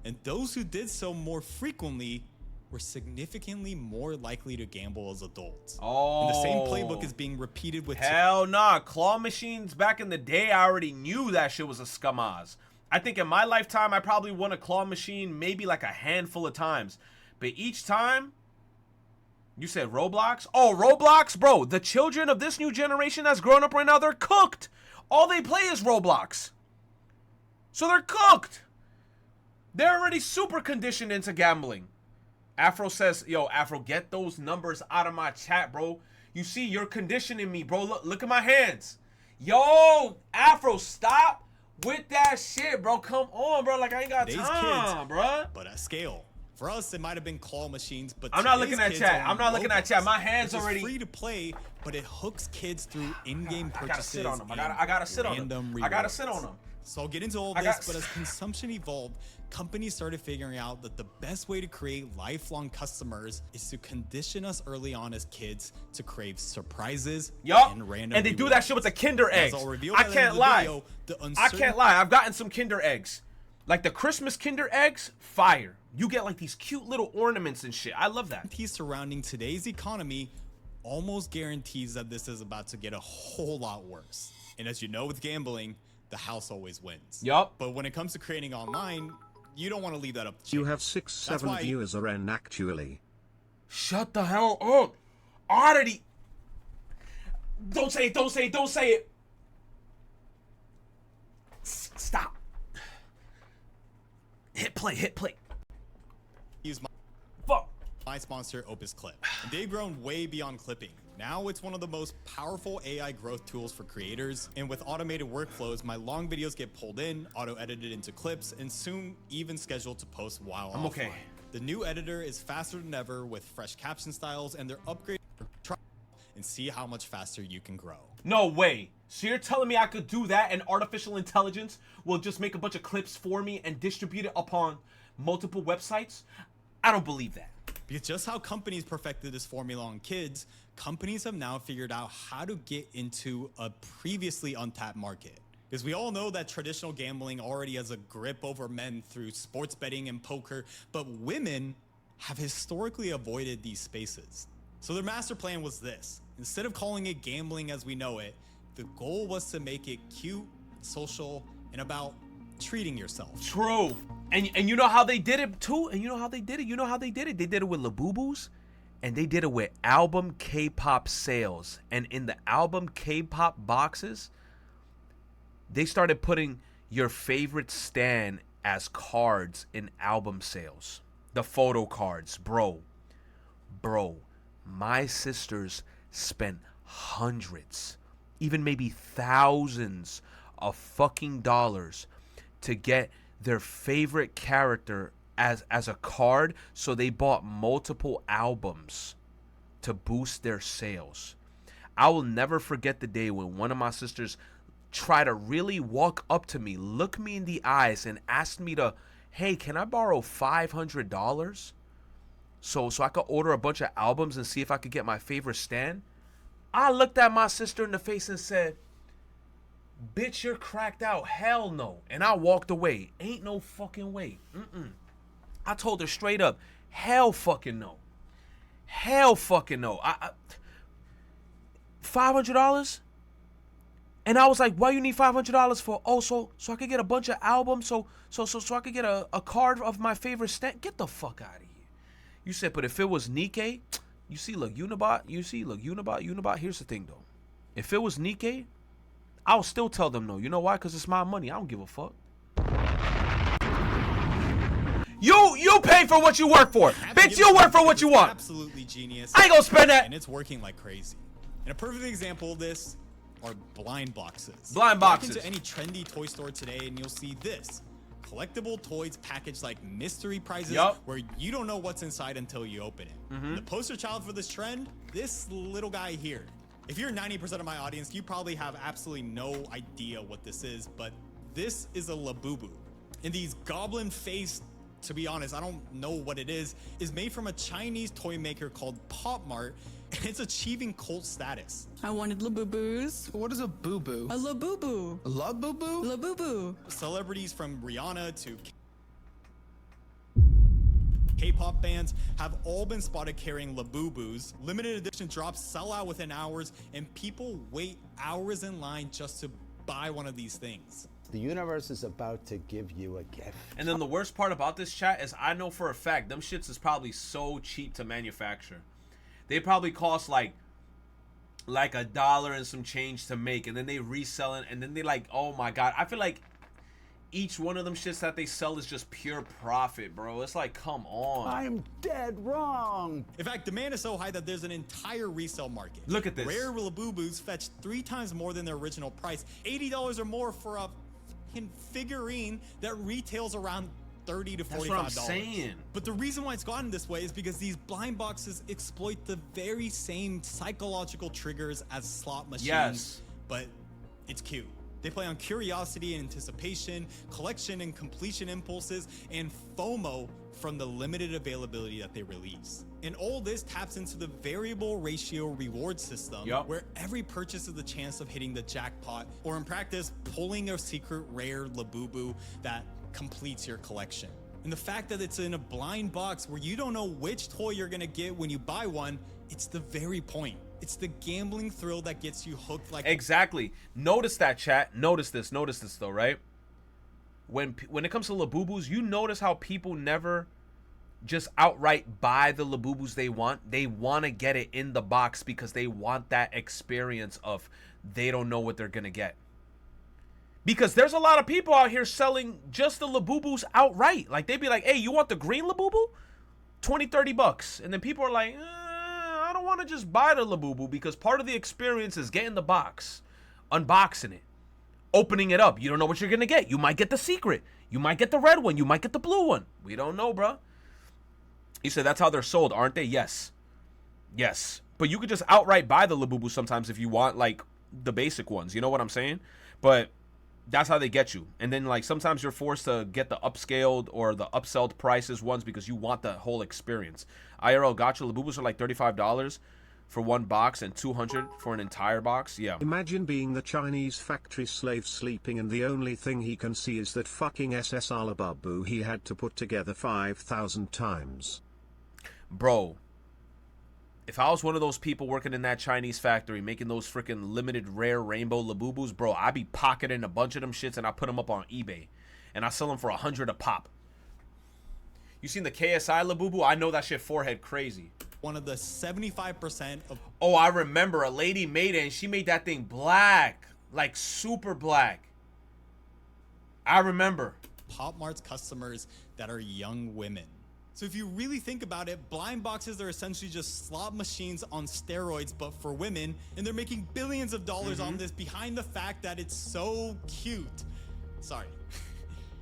and those who did so more frequently were significantly more likely to gamble as adults. Oh. And the same playbook is being repeated with... Hell nah. Claw machines back in the day, I already knew that shit was a scumaz. I think in my lifetime, I probably won a claw machine maybe like a handful of times. But each time... You said Roblox? Oh, Roblox? Bro, the children of this new generation that's growing up right now, they're cooked. All they play is Roblox. So they're cooked. They're already super conditioned into gambling. Afro says, yo, Afro, get those numbers out of my chat, bro. You see, you're conditioning me, bro. Look at my hands. Yo, Afro, stop with that shit, bro. Come on, bro. Like, I ain't got time, bro. But at scale. For us, it might have been claw machines, but I'm not looking at chat. I'm not looking at chat. My hands which is already free to play, but it hooks kids through in-game purchases. I gotta sit on them. I gotta sit on them. I gotta sit on them. So I'll get into all this, but as consumption evolved, companies started figuring out that the best way to create lifelong customers is to condition us early on as kids to crave surprises and random And they do that shit with the Kinder eggs. I can't lie. I can't lie. I've gotten some Kinder eggs. Like the Christmas Kinder eggs, fire. You get like these cute little ornaments and shit. I love that. Piece surrounding today's economy almost guarantees that this is about to get a whole lot worse. And as you know with gambling, the house always wins. Yup. But when it comes to creating online, you don't want to leave that up to You have 6-7 viewers around actually. Shut the hell up. Oddity. Don't say it. Don't say it. Don't say it. Stop. Hit play. Hit play. Use my sponsor, Opus Clip. And they've grown way beyond clipping. Now it's one of the most powerful AI growth tools for creators. And with automated workflows, my long videos get pulled in, auto-edited into clips, and soon even scheduled to post while I'm offline. okay. The new editor is faster than ever with fresh caption styles, and they're upgraded for trial and see how much faster you can grow. No way. So you're telling me I could do that and artificial intelligence will just make a bunch of clips for me and distribute it upon multiple websites? I don't believe that. Because just how companies perfected this formula on kids, companies have now figured out how to get into a previously untapped market. Because we all know that traditional gambling already has a grip over men through sports betting and poker, but women have historically avoided these spaces. So their master plan was this. Instead of calling it gambling as we know it, the goal was to make it cute, social, and about treating yourself. True. And you know how they did it too? And you know how they did it? You know how they did it? They did it with Labubus, and they did it with album K-pop sales. And in the album K-pop boxes, they started putting your favorite stan as cards in album sales. The photo cards, bro. My sisters spent hundreds, even maybe thousands of fucking dollars to get their favorite character as a card, so they bought multiple albums to boost their sales. I will never forget the day when one of my sisters tried to really walk up to me, look me in the eyes, and asked me to, hey, can I borrow $500 so I could order a bunch of albums and see if I could get my favorite stan? I looked at my sister in the face and said, bitch, you're cracked out. Hell no. And I walked away. Ain't no fucking way. I told her straight up, hell fucking no. Hell fucking no. $500? And I was like, why you need $500 for? Oh, so I could get a bunch of albums, so I could get a card of my favorite stamp. Get the fuck out of here. You said, but if it was Nikkei, you see, look, Unibot, Unibot. Here's the thing though. If it was Nikkei, I'll still tell them no. You know why? Because it's my money. I don't give a fuck. You pay for what you work for. Bitch, you work for what you want. Absolutely genius. I ain't gonna spend that. And it's working like crazy. And a perfect example of this are blind boxes. Blind boxes. Walk into any trendy toy store today and you'll see this. Collectible toys packaged like mystery prizes where you don't know what's inside until you open it. The poster child for this trend, this little guy here. If you're 90% of my audience, you probably have absolutely no idea what this is, but this is a Labubu. And these goblin-faced to be honest, I don't know what it is made from a Chinese toy maker called Pop Mart, and it's achieving cult status. I wanted Labubu's. What is a boo-boo? A Labubu. A Labubu? Labubu. Celebrities from Rihanna to K-pop bands have all been spotted carrying Labubus. Limited edition drops sell out within hours, and people wait hours in line just to buy one of these things. The universe is about to give you a gift. And then the worst part about this, chat, is I know for a fact them shits is probably so cheap to manufacture. They probably cost like $1 and some change to make, and then they resell it, and then they like, oh my god, I feel like each one of them shits that they sell is just pure profit, bro. It's like, come on. I'm dead wrong. In fact, demand is so high that there's an entire resale market. Look at this. Rare Labubus fetch 3 times more than their original price. $80 or more for a fucking figurine that retails around $30 to $45. That's what I'm saying. But the reason why it's gotten this way is because these blind boxes exploit the very same psychological triggers as slot machines. Yes. But it's cute. They play on curiosity and anticipation, collection and completion impulses, and FOMO from the limited availability that they release. And all this taps into the variable ratio reward system, where every purchase is the chance of hitting the jackpot, or in practice, pulling a secret rare Labubu that completes your collection. And the fact that it's in a blind box where you don't know which toy you're gonna get when you buy one, it's the very point. It's the gambling thrill that gets you hooked like... Exactly. Notice that, chat. Notice this though, right? When it comes to Labubus, you notice how people never just outright buy the Labubus they want. They want to get it in the box because they want that experience of they don't know what they're gonna get. Because there's a lot of people out here selling just the Labubus outright. Like, they'd be like, hey, you want the green Labubu? $20-$30. And then people are like, I don't want to just buy the Labubu, because part of the experience is getting the box, unboxing it, opening it up. You don't know what you're going to get. You might get the secret. You might get the red one. You might get the blue one. We don't know, bro. You said that's how they're sold, aren't they? Yes. Yes. But you could just outright buy the Labubu sometimes if you want, like, the basic ones. You know what I'm saying? But that's how they get you. And then, like, sometimes you're forced to get the upscaled or the upselled prices ones because you want the whole experience. IRL gotcha. Labubus are like $35 for one box and $200 for an entire box. Yeah. Imagine being the Chinese factory slave sleeping and the only thing he can see is that fucking SSR Labubu he had to put together 5,000 times. Bro, if I was one of those people working in that Chinese factory making those freaking limited rare rainbow Labubus, bro, I'd be pocketing a bunch of them shits and I put them up on eBay. And I sell them for $100 a pop. You seen the KSI Labubu? I know that shit forehead crazy. One of the 75% of... Oh, I remember. A lady made it and she made that thing black. Like super black. I remember. Pop Mart's customers that are young women. So if you really think about it, blind boxes are essentially just slot machines on steroids, but for women, and they're making billions of dollars on this behind the fact that it's so cute. Sorry.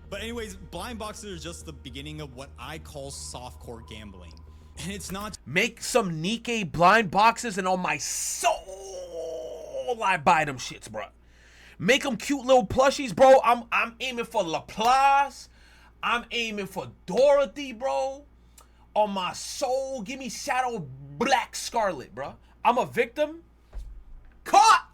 But anyways, blind boxes are just the beginning of what I call softcore gambling. And it's not... Make some Nikkei blind boxes and on my soul, I buy them shits, bro. Make them cute little plushies, bro. I'm aiming for Laplace. I'm aiming for Dorothy, bro. On my soul, give me Shadow Black Scarlet, bro. I'm a victim. Caught!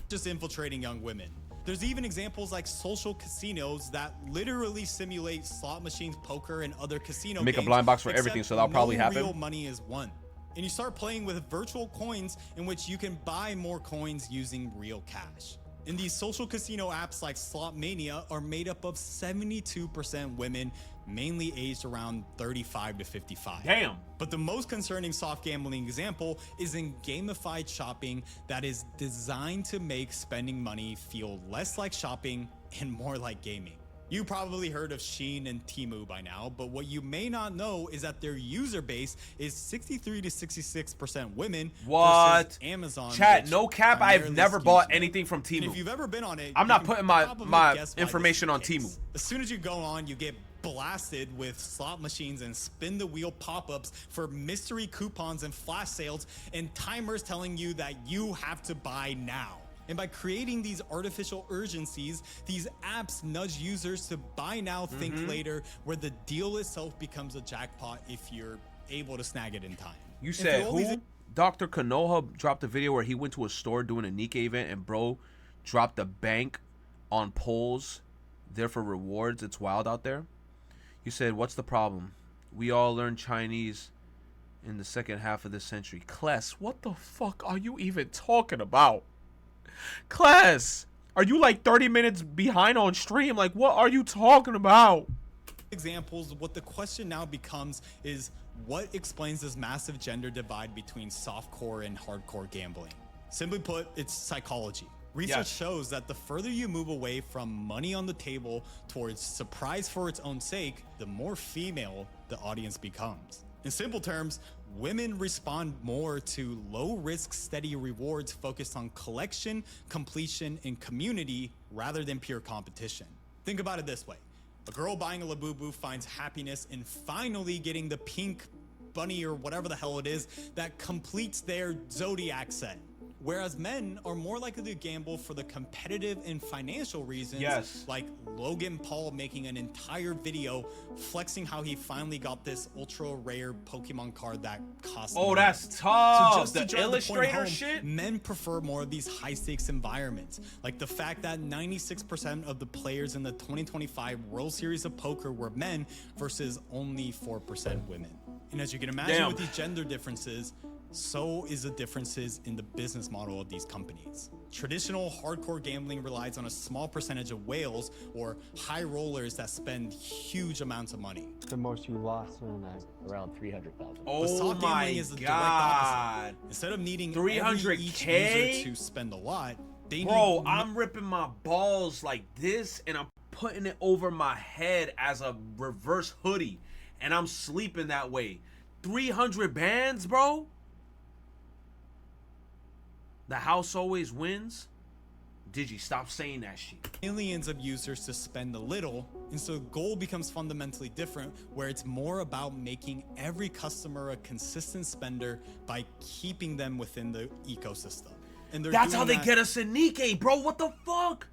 Just infiltrating young women. There's even examples like social casinos that literally simulate slot machines, poker, and other casino games. Make a blind box for everything, so that'll probably happen. Real money is won. And you start playing with virtual coins in which you can buy more coins using real cash. And these social casino apps like Slot Mania are made up of 72% women, mainly aged around 35 to 55. Damn. But the most concerning soft gambling example is in gamified shopping that is designed to make spending money feel less like shopping and more like gaming. You probably heard of Shein and Temu by now, but what you may not know is that their user base is 63 to 66% women. What? Amazon. Chat, no cap, I've never bought anything from Temu. And if you've ever been on it, I'm not putting my information on Temu. As soon as you go on, you get blasted with slot machines and spin the wheel pop-ups for mystery coupons and flash sales and timers telling you that you have to buy now. And by creating these artificial urgencies, these apps nudge users to buy now, think later, where the deal itself becomes a jackpot if you're able to snag it in time. You And said through all these who? Dr. Konoha dropped a video where he went to a store doing a Nikkei event and bro dropped a bank on polls there for rewards. It's wild out there. You said, what's the problem? We all learned Chinese in the second half of this century. Kless, what the fuck are you even talking about? Kless, are you like 30 minutes behind on stream? Like, what are you talking about? Examples, what the question now becomes is, what explains this massive gender divide between softcore and hardcore gambling? Simply put, it's psychology. Research shows that the further you move away from money on the table towards surprise for its own sake, the more female the audience becomes. In simple terms, women respond more to low-risk, steady rewards focused on collection, completion, and community rather than pure competition. Think about it this way. A girl buying a Labubu finds happiness in finally getting the pink bunny or whatever the hell it is that completes their zodiac set. Whereas men are more likely to gamble for the competitive and financial reasons, like Logan Paul making an entire video flexing how he finally got this ultra rare Pokemon card that cost money. That's tough. So just to The drive Illustrator point home, shit? Men prefer more of these high stakes environments, like the fact that 96% of the players in the 2025 World Series of Poker were men versus only 4% women. And as you can imagine with these gender differences, so is the differences in the business model of these companies. Traditional hardcore gambling relies on a small percentage of whales or high rollers that spend huge amounts of money. The most you lost in a night? Around 300,000. But soft gambling is the direct opposite. Instead of needing every each user to spend a lot, they Bro, need I'm ripping my balls like this and I'm putting it over my head as a reverse hoodie and I'm sleeping that way. 300 bands, bro? The house always wins? Digi, stop saying that shit. Millions of users to spend a little, and so the goal becomes fundamentally different, where it's more about making every customer a consistent spender by keeping them within the ecosystem. And That's how they get us in Nikkei, bro. What the fuck?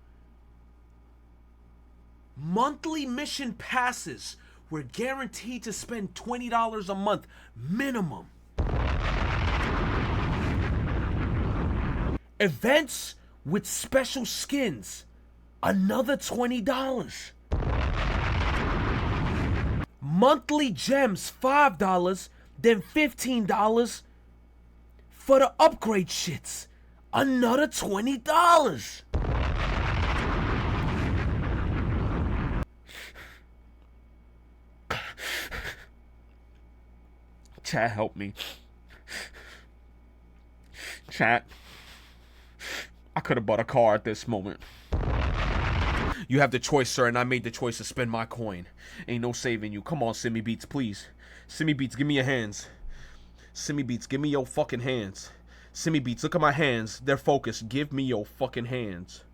Monthly mission passes. We're guaranteed to spend $20 a month minimum. Events with special skins, another $20. Monthly gems, $5, then $15 for the upgrade shits, another $20. Chat, help me. Chat. I could have bought a car at this moment. You have the choice, sir, and I made the choice to spend my coin. Ain't no saving you. Come on, Simi Beats, please. Simi Beats, give me your hands. Simi Beats, give me your fucking hands. Simi Beats, look at my hands. They're focused. Give me your fucking hands.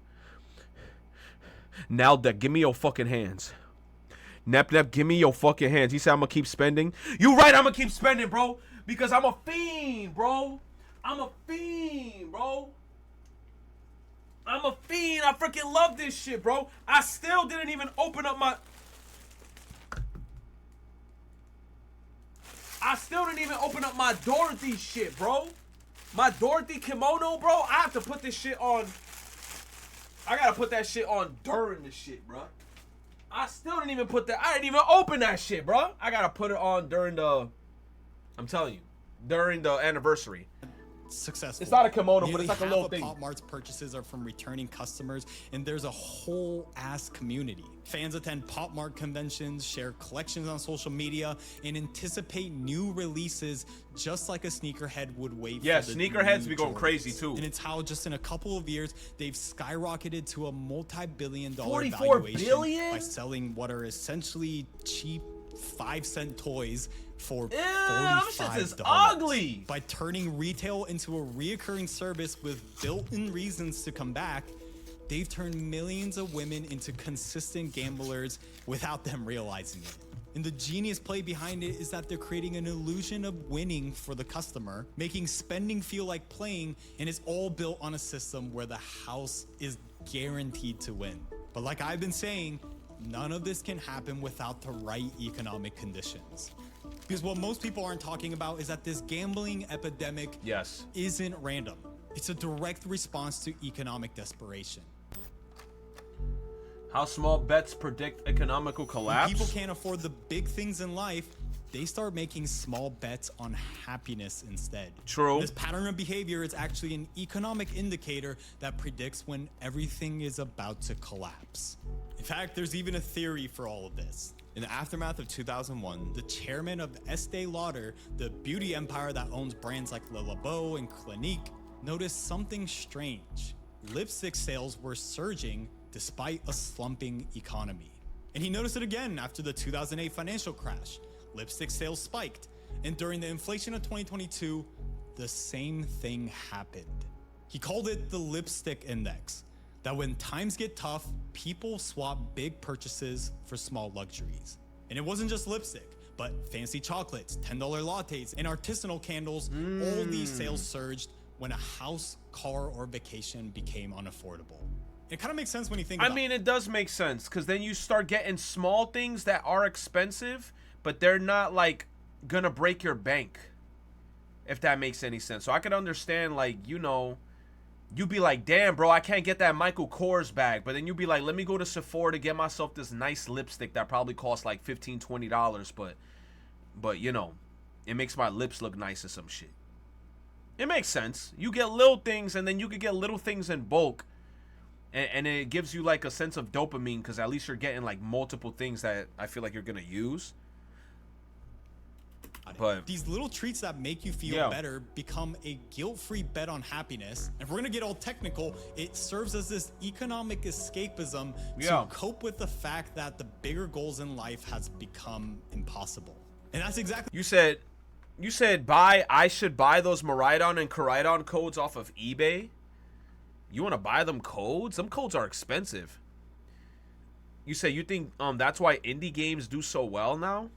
Now that, give me your fucking hands. Nep Nep, give me your fucking hands. He said I'm gonna keep spending. You right, I'm gonna keep spending, bro. Because I'm a fiend, bro. I'm a fiend, bro. I'm a fiend. I freaking love this shit, bro. I still didn't even open up my... Dorothy shit, bro. My Dorothy kimono, bro. I have to put this shit on... I gotta put that shit on during the shit, bro. I still didn't even put that... I didn't even open that shit, bro. I gotta put it on during the... I'm telling you. During the anniversary. Successful. It's not a kimono, but Nearly it's like a half little of thing. Pop Mart's purchases are from returning customers, and there's a whole ass community. Fans attend Pop Mart conventions, share collections on social media, and anticipate new releases just like a sneakerhead would wait Yeah, for the sneakerheads new be going Jordans. crazy, too. And it's how just in a couple of years, they've skyrocketed to a multi-billion-dollar 44 valuation billion? by selling what are essentially cheap 5-cent toys for them shits is $45. ugly. By turning retail into a reoccurring service with built-in reasons to come back, they've turned millions of women into consistent gamblers without them realizing it. And the genius play behind it is that they're creating an illusion of winning for the customer, making spending feel like playing, and it's all built on a system where the house is guaranteed to win. But like I've been saying, none of this can happen without the right economic conditions. Because what most people aren't talking about is that this gambling epidemic isn't random. It's a direct response to economic desperation. How small bets predict economical collapse? When people can't afford the big things in life, they start making small bets on happiness instead. True. This pattern of behavior is actually an economic indicator that predicts when everything is about to collapse. In fact, there's even a theory for all of this. In the aftermath of 2001, the chairman of Estee Lauder, the beauty empire that owns brands like Le Labo and Clinique, noticed something strange. Lipstick sales were surging despite a slumping economy. And he noticed it again after the 2008 financial crash. Lipstick sales spiked. And during the inflation of 2022, the same thing happened. He called it the lipstick index. That when times get tough, people swap big purchases for small luxuries. And it wasn't just lipstick, but fancy chocolates, $10 lattes, and artisanal candles. All these sales surged when a house, car, or vacation became unaffordable. It kind of makes sense when you think about it. I mean, it does make sense, because then you start getting small things that are expensive, but they're not, like, gonna break your bank, if that makes any sense. So I could understand, like, you know, you'd be like, damn, bro, I can't get that Michael Kors bag. But then you'd be like, let me go to Sephora to get myself this nice lipstick that probably costs like $15, $20. But you know, it makes my lips look nice or some shit. It makes sense. You get little things, and then you could get little things in bulk. And it gives you like a sense of dopamine, because at least you're getting like multiple things that I feel like you're going to use. But these little treats that make you feel better become a guilt-free bet on happiness. And if we're gonna get all technical, it serves as this economic escapism to cope with the fact that the bigger goals in life has become impossible. And that's exactly you said I should buy those Miraidon and Koraidon codes off of eBay. You want to buy them codes? Them codes are expensive. You say you think that's why indie games do so well now?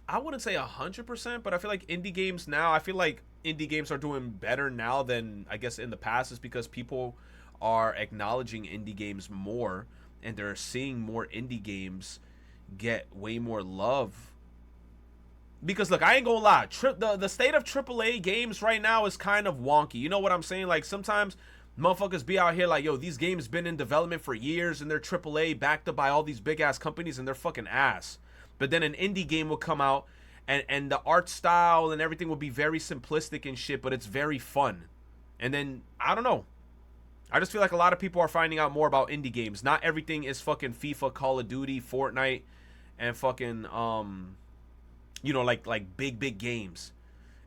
I wouldn't say 100%, but I feel like indie games now, I feel like indie games are doing better now than I guess in the past, is because people are acknowledging indie games more, and they're seeing more indie games get way more love. Because look, I ain't gonna lie, the state of AAA games right now is kind of wonky. You know what I'm saying? Like sometimes motherfuckers be out here like, yo, these games been in development for years and they're AAA backed up by all these big ass companies and they're fucking ass. But then an indie game will come out and the art style and everything will be very simplistic and shit, but it's very fun. And then, I don't know. I just feel like a lot of people are finding out more about indie games. Not everything is fucking FIFA, Call of Duty, Fortnite, and fucking, you know, like big games.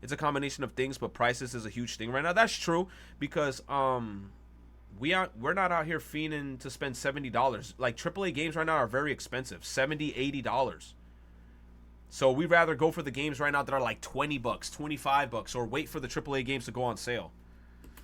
It's a combination of things, but prices is a huge thing right now. That's true, because we're not out here fiending to spend $70. Like AAA games right now are very expensive, $70, $80. So we'd rather go for the games right now that are like $20, $25, or wait for the AAA games to go on sale.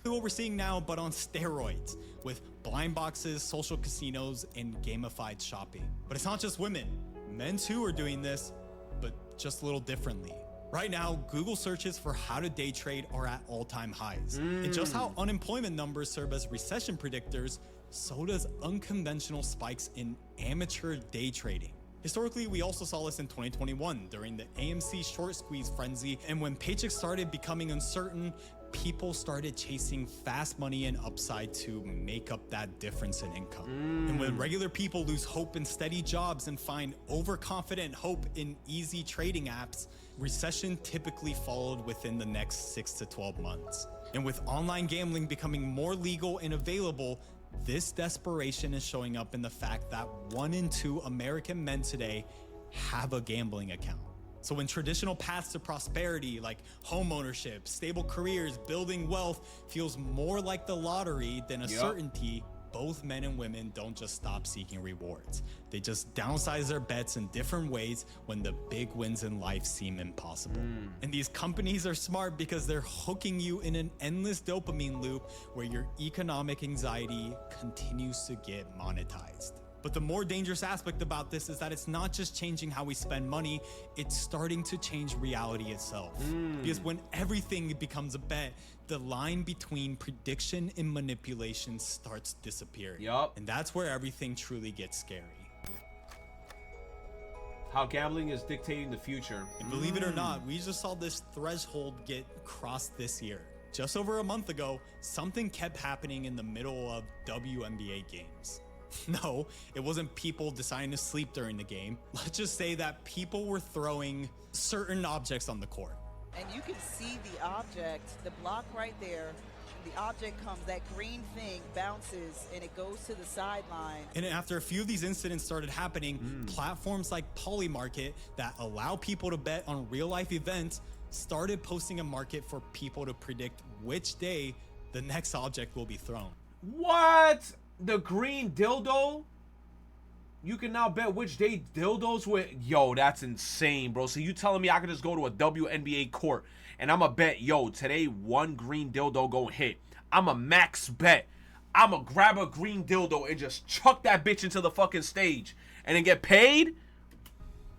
What we're seeing now, but on steroids, with blind boxes, social casinos, and gamified shopping. But it's not just women. Men too are doing this, but just a little differently. Right now, Google searches for how to day trade are at all-time highs. And just how unemployment numbers serve as recession predictors, so does unconventional spikes in amateur day trading. Historically, we also saw this in 2021 during the AMC short squeeze frenzy, and when paychecks started becoming uncertain, people started chasing fast money and upside to make up that difference in income. And when regular people lose hope in steady jobs and find overconfident hope in easy trading apps, recession typically followed within the next 6 to 12 months. And with online gambling becoming more legal and available, this desperation is showing up in the fact that 1 in 2 American men today have a gambling account. So when traditional paths to prosperity like homeownership, stable careers, building wealth feels more like the lottery than a certainty, both men and women don't just stop seeking rewards. They just downsize their bets in different ways when the big wins in life seem impossible. And these companies are smart because they're hooking you in an endless dopamine loop where your economic anxiety continues to get monetized. But the more dangerous aspect about this is that it's not just changing how we spend money, it's starting to change reality itself. Because when everything becomes a bet, the line between prediction and manipulation starts disappearing. Yup. And that's where everything truly gets scary. How gambling is dictating the future. And believe it or not, we just saw this threshold get crossed this year. Just over a month ago, something kept happening in the middle of WNBA games. No, it wasn't people deciding to sleep during the game. Let's just say that people were throwing certain objects on the court. And you can see the object, the block right there. The object comes, that green thing bounces, and it goes to the sideline. And after a few of these incidents started happening, platforms like Polymarket that allow people to bet on real-life events started posting a market for people to predict which day the next object will be thrown. What? The green dildo? You can now bet which day dildos with. Yo, that's insane, bro. So you telling me I can just go to a WNBA court and I'm gonna bet, yo, today one green dildo gonna hit. I'm a max bet. I'm gonna grab a green dildo and just chuck that bitch into the fucking stage and then get paid?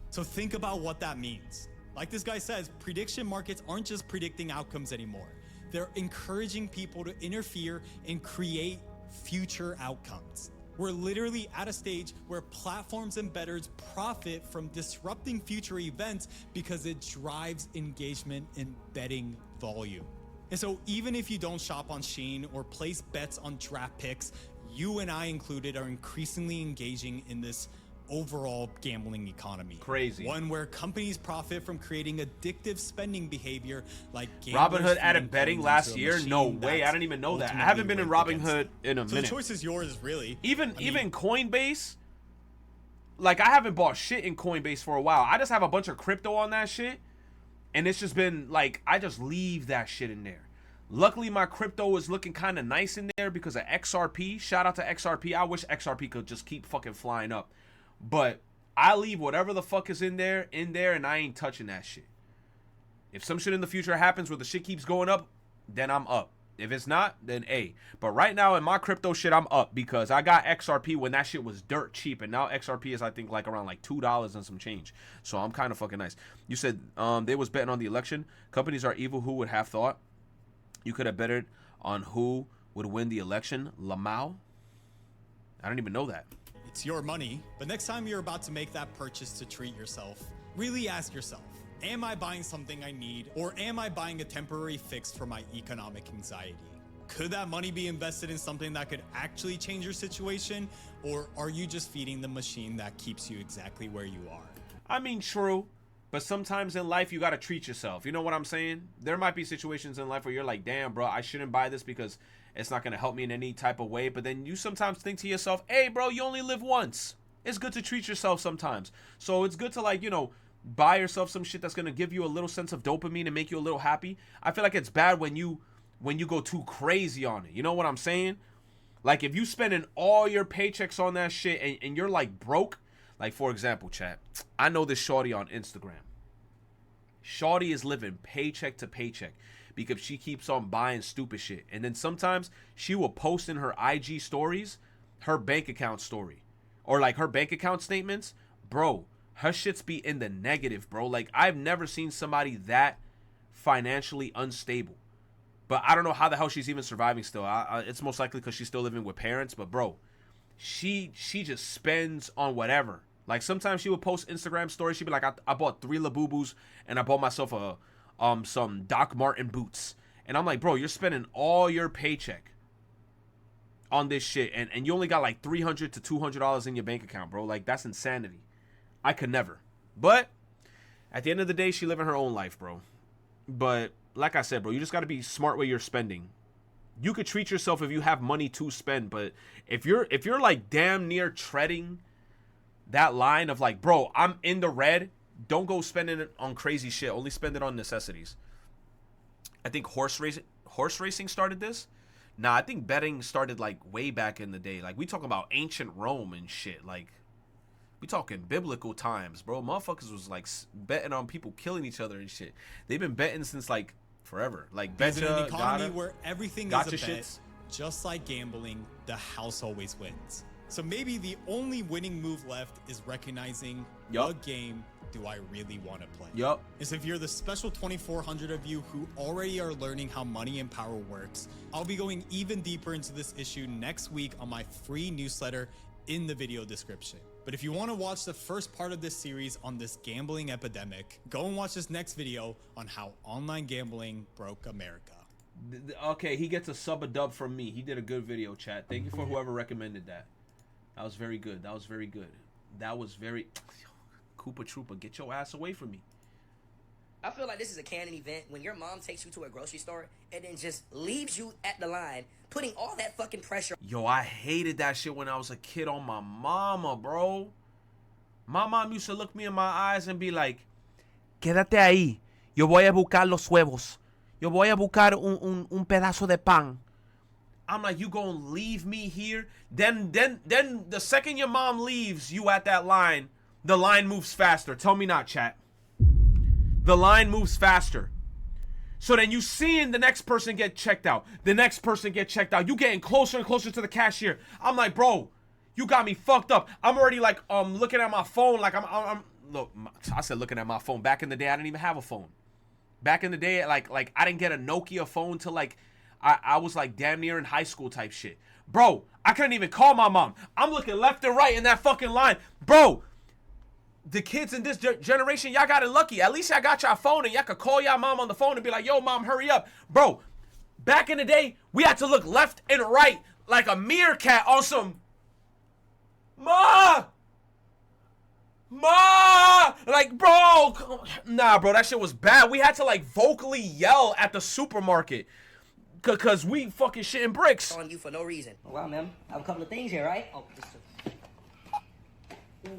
So think about what that means. Like this guy says, prediction markets aren't just predicting outcomes anymore. They're encouraging people to interfere and create future outcomes. We're literally at a stage where platforms and bettors profit from disrupting future events because it drives engagement and betting volume. And so even if you don't shop on Shein or place bets on draft picks, you and I included are increasingly engaging in this overall gambling economy. Crazy. One where companies profit from creating addictive spending behavior like Robinhood added betting last year? No way. I didn't even know that. I haven't been in Robinhood in a minute. So the choice is yours, really. Even Coinbase, like I haven't bought shit in Coinbase for a while. I just have a bunch of crypto on that shit. And it's just been like, I just leave that shit in there. Luckily, my crypto is looking kind of nice in there because of XRP. Shout out to XRP. I wish XRP could just keep fucking flying up. But I leave whatever the fuck is in there, and I ain't touching that shit. If some shit in the future happens where the shit keeps going up, then I'm up. If it's not, then A. But right now in my crypto shit, I'm up because I got XRP when that shit was dirt cheap, and now XRP is I think like around like $2 and some change. So I'm kind of fucking nice. You said they was betting on the election. Companies are evil. Who would have thought? You could have betted on who would win the election. Lamau? I don't even know that. It's your money, but next time you're about to make that purchase to treat yourself, really ask yourself, am I buying something I need, or am I buying a temporary fix for my economic anxiety? Could that money be invested in something that could actually change your situation, or are you just feeding the machine that keeps you exactly where you are? I mean, true, but sometimes in life you gotta treat yourself. You know what I'm saying? There might be situations in life where you're like, damn, bro, I shouldn't buy this because it's not going to help me in any type of way. But then you sometimes think to yourself, hey, bro, you only live once. It's good to treat yourself sometimes. So it's good to, like, you know, buy yourself some shit that's going to give you a little sense of dopamine and make you a little happy. I feel like it's bad when you go too crazy on it. You know what I'm saying? Like, if you spending all your paychecks on that shit and you're, like, broke. Like, for example, chat, I know this shorty on Instagram. Shorty is living paycheck to paycheck because she keeps on buying stupid shit. And then sometimes she will post in her IG stories her bank account story. Or like her bank account statements. Bro, her shits be in the negative, bro. Like I've never seen somebody that financially unstable. But I don't know how the hell she's even surviving still. It's most likely because she's still living with parents. But bro, she just spends on whatever. Like sometimes she would post Instagram stories. She'd be like, I bought 3 Labubus and I bought myself some Doc Marten boots. And I'm like, bro, you're spending all your paycheck on this shit. And you only got like $300 to $200 in your bank account, bro. Like that's insanity. I could never. But at the end of the day, she living her own life, bro. But like I said, bro, you just got to be smart where you're spending. You could treat yourself if you have money to spend. But if you're like damn near treading that line of like, bro, I'm in the red, don't go spending it on crazy shit. Only spend it on necessities. I think horse racing started this. Nah, I think betting started like way back in the day. Like we talking about ancient Rome and shit. Like we talking biblical times, bro. Motherfuckers was like betting on people killing each other and shit. They've been betting since like forever. Like betcha, in an economy gotta, where everything is a bet, shits. just like gambling, the house always wins. So maybe the only winning move left is recognizing what game do I really want to play. Yup. Is if you're the special 2,400 of you who already are learning how money and power works, I'll be going even deeper into this issue next week on my free newsletter in the video description. But if you want to watch the first part of this series on this gambling epidemic, go and watch this next video on how online gambling broke America. Okay, he gets a sub a dub from me. He did a good video, chat. Thank you for whoever recommended that. That was very good. That was very good. That was very... Koopa Troopa, get your ass away from me. I feel like this is a canon event when your mom takes you to a grocery store and then just leaves you at the line, putting all that fucking pressure. Yo, I hated that shit when I was a kid on my mama, bro. My mom used to look me in my eyes and be like, quédate ahí. Yo voy a buscar los huevos. Yo voy a buscar un pedazo de pan. I'm like, you gonna leave me here? Then the second your mom leaves you at that line, the line moves faster. Tell me not, chat. The line moves faster. So then you seeing the next person get checked out. The next person get checked out. You getting closer and closer to the cashier. I'm like, bro, you got me fucked up. I'm already like looking at my phone like I'm look, I said looking at my phone. Back in the day, I didn't even have a phone. Back in the day, like I didn't get a Nokia phone till like I was like damn near in high school type shit. Bro, I couldn't even call my mom. I'm looking left and right in that fucking line. Bro, the kids in this generation, y'all got it lucky. At least y'all got y'all phone and y'all could call y'all mom on the phone and be like, yo, mom, hurry up. Bro, back in the day, we had to look left and right like a meerkat on some, Ma! Like, bro, nah, bro, that shit was bad. We had to, like, vocally yell at the supermarket because we fucking shitting bricks. On you for no reason. Well, ma'am, I have a couple of things here, right? Oh, ooh,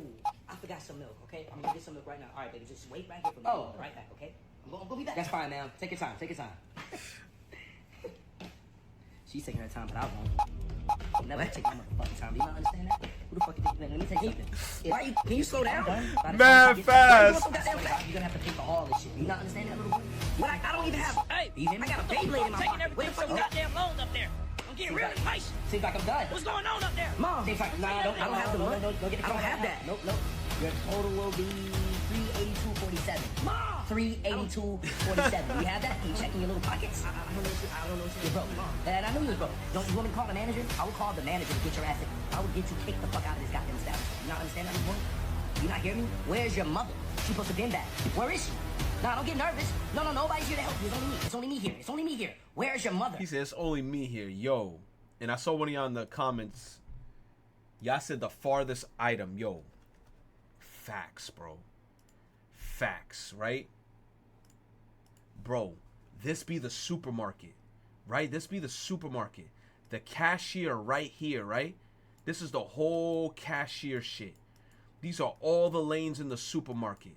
I forgot some milk, okay? I'm gonna get some milk right now. All right, baby, just wait right here for me. Oh, right back, okay? I'm gonna be back. That's fine, ma'am. Take your time, take your time. She's taking her time, but I won't. I'll never take my motherfucking time. Do you not understand that? Who the fuck you think? Let me take it. Why you? Can you slow down? Man, fast. You're gonna have to pay for all this shit. You not understand that, little boy? What? I don't even have. Hey, you hear me? I got a Beyblade in my pocket. Where the fuck you goddamn loans up there? I'm getting really impatient. Seems like I'm done. What's going on up there? Mom. Seems like I don't have the money. I don't have that. Nope. Your total will be $382.47. Mom. $382.47. You have that? Can you check in your little pockets? I don't know. You're broke. And I knew you was broke. Don't you want me to call the manager? I will call the manager to get your ass in. I will get you kicked the fuck out of this goddamn establishment. You not understand that, little boy? You not hear me? Where's your mother? She's supposed to be back. Where is she? No, don't get nervous. No, nobody's here to help you. It's only me. It's only me here. It's only me here. Where's your mother? He said, it's only me here. Yo. And I saw one of y'all in the comments. Y'all said the farthest item. Yo. Facts, bro. Facts, right? Bro, this be the supermarket, right? This be the supermarket. The cashier right here, right? This is the whole cashier shit. These are all the lanes in the supermarket.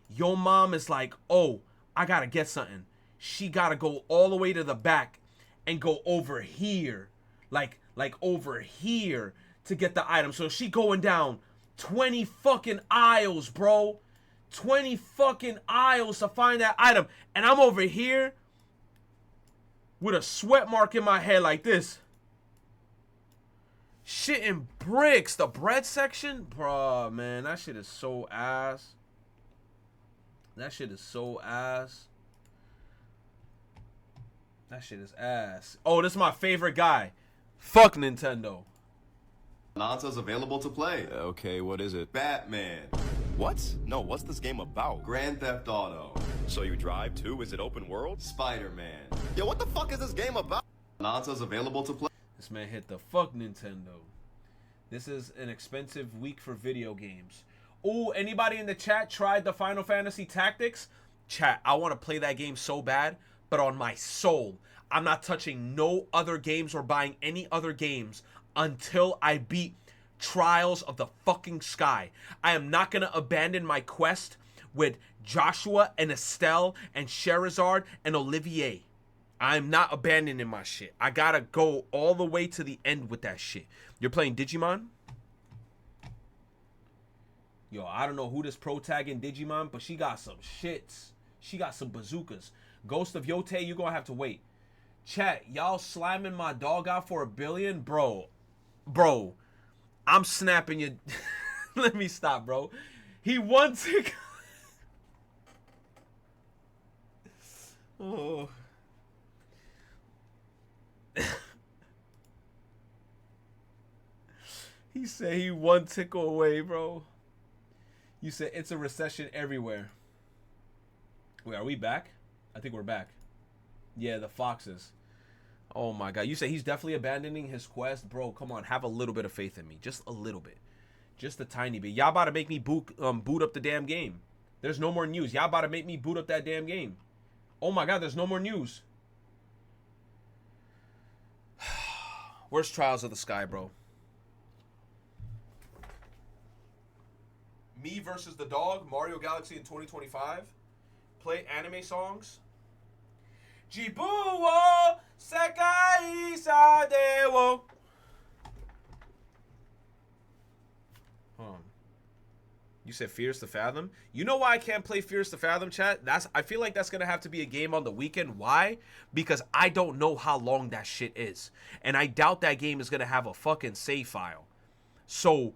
Your mom is like, oh, I gotta get something. She gotta go all the way to the back and go over here. Like over here to get the item. So she going down 20 fucking aisles, bro. 20 fucking aisles to find that item. And I'm over here with a sweat mark in my head like this. Shit in bricks. The bread section? Bruh, man. That shit is so ass. That shit is so ass. That shit is ass. Oh, this is my favorite guy. Fuck Nintendo. Nanza's available to play. Okay, what is it? Batman. What? No, what's this game about? Grand Theft Auto. So you drive too? Is it open world? Spider-Man. Yo, what the fuck is this game about? Nanza's available to play. This man hit the fuck Nintendo. This is an expensive week for video games. Ooh, anybody in the chat tried the Final Fantasy Tactics? Chat, I want to play that game so bad, but on my soul. I'm not touching no other games or buying any other games until I beat Trials of the fucking Sky. I am not going to abandon my quest with Joshua and Estelle and Charizard and Olivier. I'm not abandoning my shit. I got to go all the way to the end with that shit. You're playing Digimon? Yo, I don't know who this pro tag in Digimon, but she got some shits. She got some bazookas. Ghost of Yotei, you're going to have to wait. Chat, y'all slamming my dog out for $1 billion? Bro, I'm snapping you. Let me stop, bro. He won ticket. Oh. He said he one tickle away, bro. You said it's a recession everywhere. Wait, are we back? I think we're back. Yeah, the Foxes. Oh my God. You say he's definitely abandoning his quest? Bro, come on. Have a little bit of faith in me. Just a little bit. Just a tiny bit. Y'all about to make me boot up the damn game. There's no more news. Y'all about to make me boot up that damn game. Oh my God, there's no more news. Where's Trials of the Sky, bro? Me versus the dog. Mario Galaxy in 2025. Play anime songs. Jibu wo sekai sade wo. You said Fears to Fathom? You know why I can't play Fears to Fathom, chat? I feel like that's going to have to be a game on the weekend. Why? Because I don't know how long that shit is. And I doubt that game is going to have a fucking save file. So,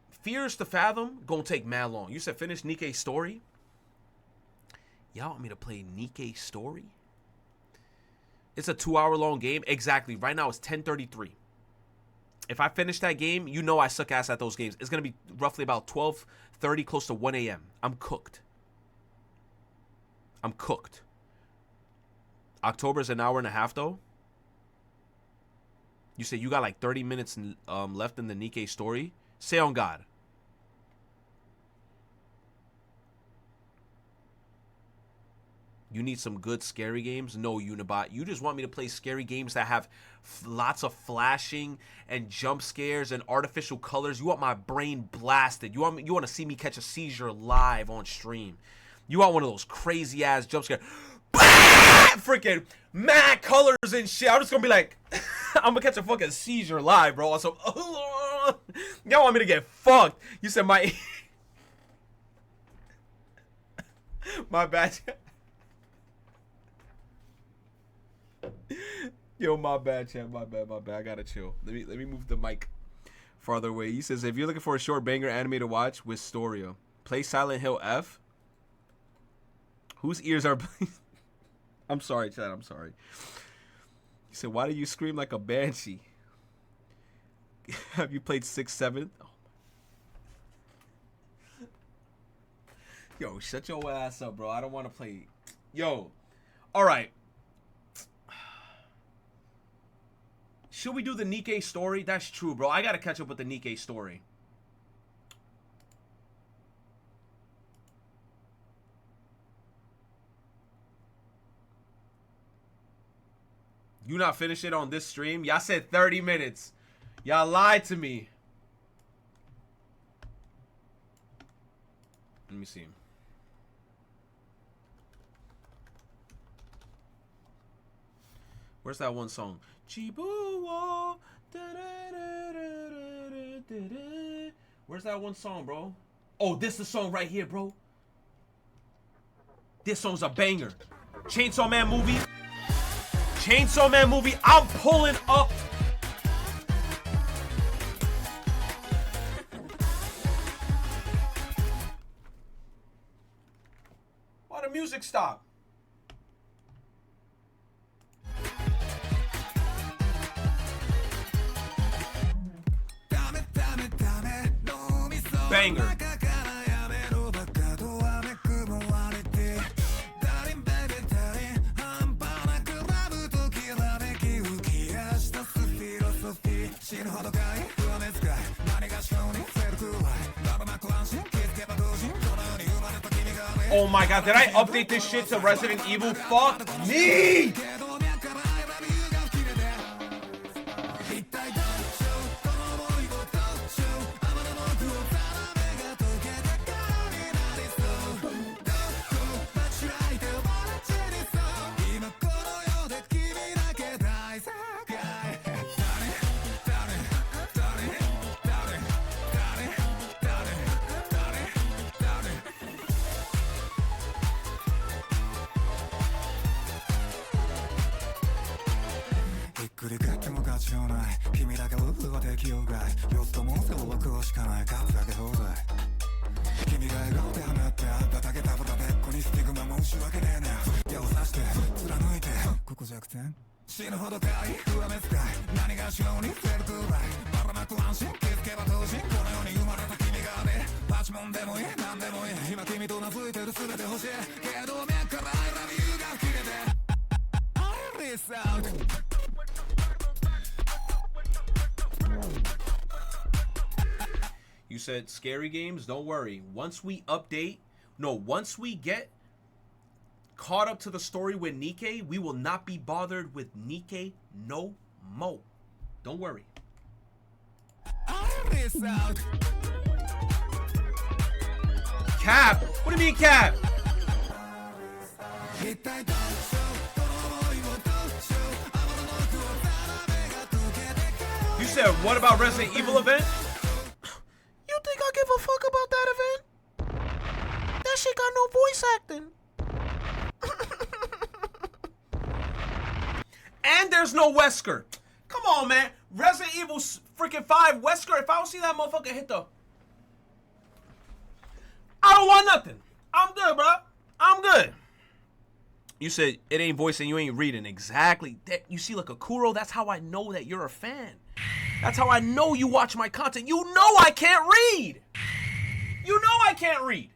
Fears to Fathom gonna take mad long. You said finish Nikkei's story? Y'all want me to play Nikkei's story? It's a 2-hour long game. Exactly. Right now it's 10:33. If I finish that game, you know I suck ass at those games. It's going to be roughly about 12:30, close to 1 a.m. I'm cooked. I'm cooked. October's an hour and a half, though. You say you got like 30 minutes left in the Nikkei story? Say on God. You need some good scary games? No, Unibot. You just want me to play scary games that have lots of flashing and jump scares and artificial colors. You want my brain blasted. You want to see me catch a seizure live on stream. You want one of those crazy ass jump scares. Freaking mad colors and shit. I'm just gonna be like, I'm gonna catch a fucking seizure live, bro. So, y'all want me to get fucked? You said my my bad. Yo, my bad, chat. My bad. I gotta chill. Let me move the mic farther away. He says, if you're looking for a short banger anime to watch, Wistoria. Play Silent Hill F. Whose ears are bleeding? I'm sorry, chat. I'm sorry. He said, why do you scream like a banshee? Have you played 6-7? Oh. Yo, shut your ass up, bro. I don't want to play. Yo. All right. Should we do the Nikkei story? That's true, bro. I gotta catch up with the Nikkei story. You not finish it on this stream? Y'all said 30 minutes. Y'all lied to me. Let me see. Where's that one song? Where's that one song, bro? Oh, this is the song right here, bro. This song's a banger. Chainsaw Man movie. Chainsaw Man movie. I'm pulling up. Why the music stop? Banger. Oh my God, did I update this shit to Resident Evil? Fuck me! 振り返っても勝ちようない君だけ僕は敵を害四つともせを僕をしかない勝つだけ放題君が笑顔で放ってあっただけたぶたべっこにスティグマ申し訳ねえね矢を刺して貫いてここ弱点死ぬほどかい上目遣い何がしようにフェルクーライばらまく安心気づけば当時この世に生まれた君がねパチモンでもいい何でもいい今君と名付いてる全て欲しいけど脈から I love you が切れて I miss out You said scary games? Don't worry. Once we get caught up to the story with Nikke, we will not be bothered with Nikke no more. Don't worry. Cap? What do you mean Cap? You said what about Resident Evil event? You think I give a fuck about that event? That shit got no voice acting. And there's no Wesker. Come on, man. Resident Evil freaking 5 Wesker. If I don't see that motherfucker hit the... I don't want nothing. I'm good, bro. I'm good. You said it ain't voicing, you ain't reading. Exactly. You see like a Kuro, that's how I know that you're a fan. That's how I know you watch my content. You know I can't read. You know I can't read.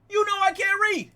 You know I can't read.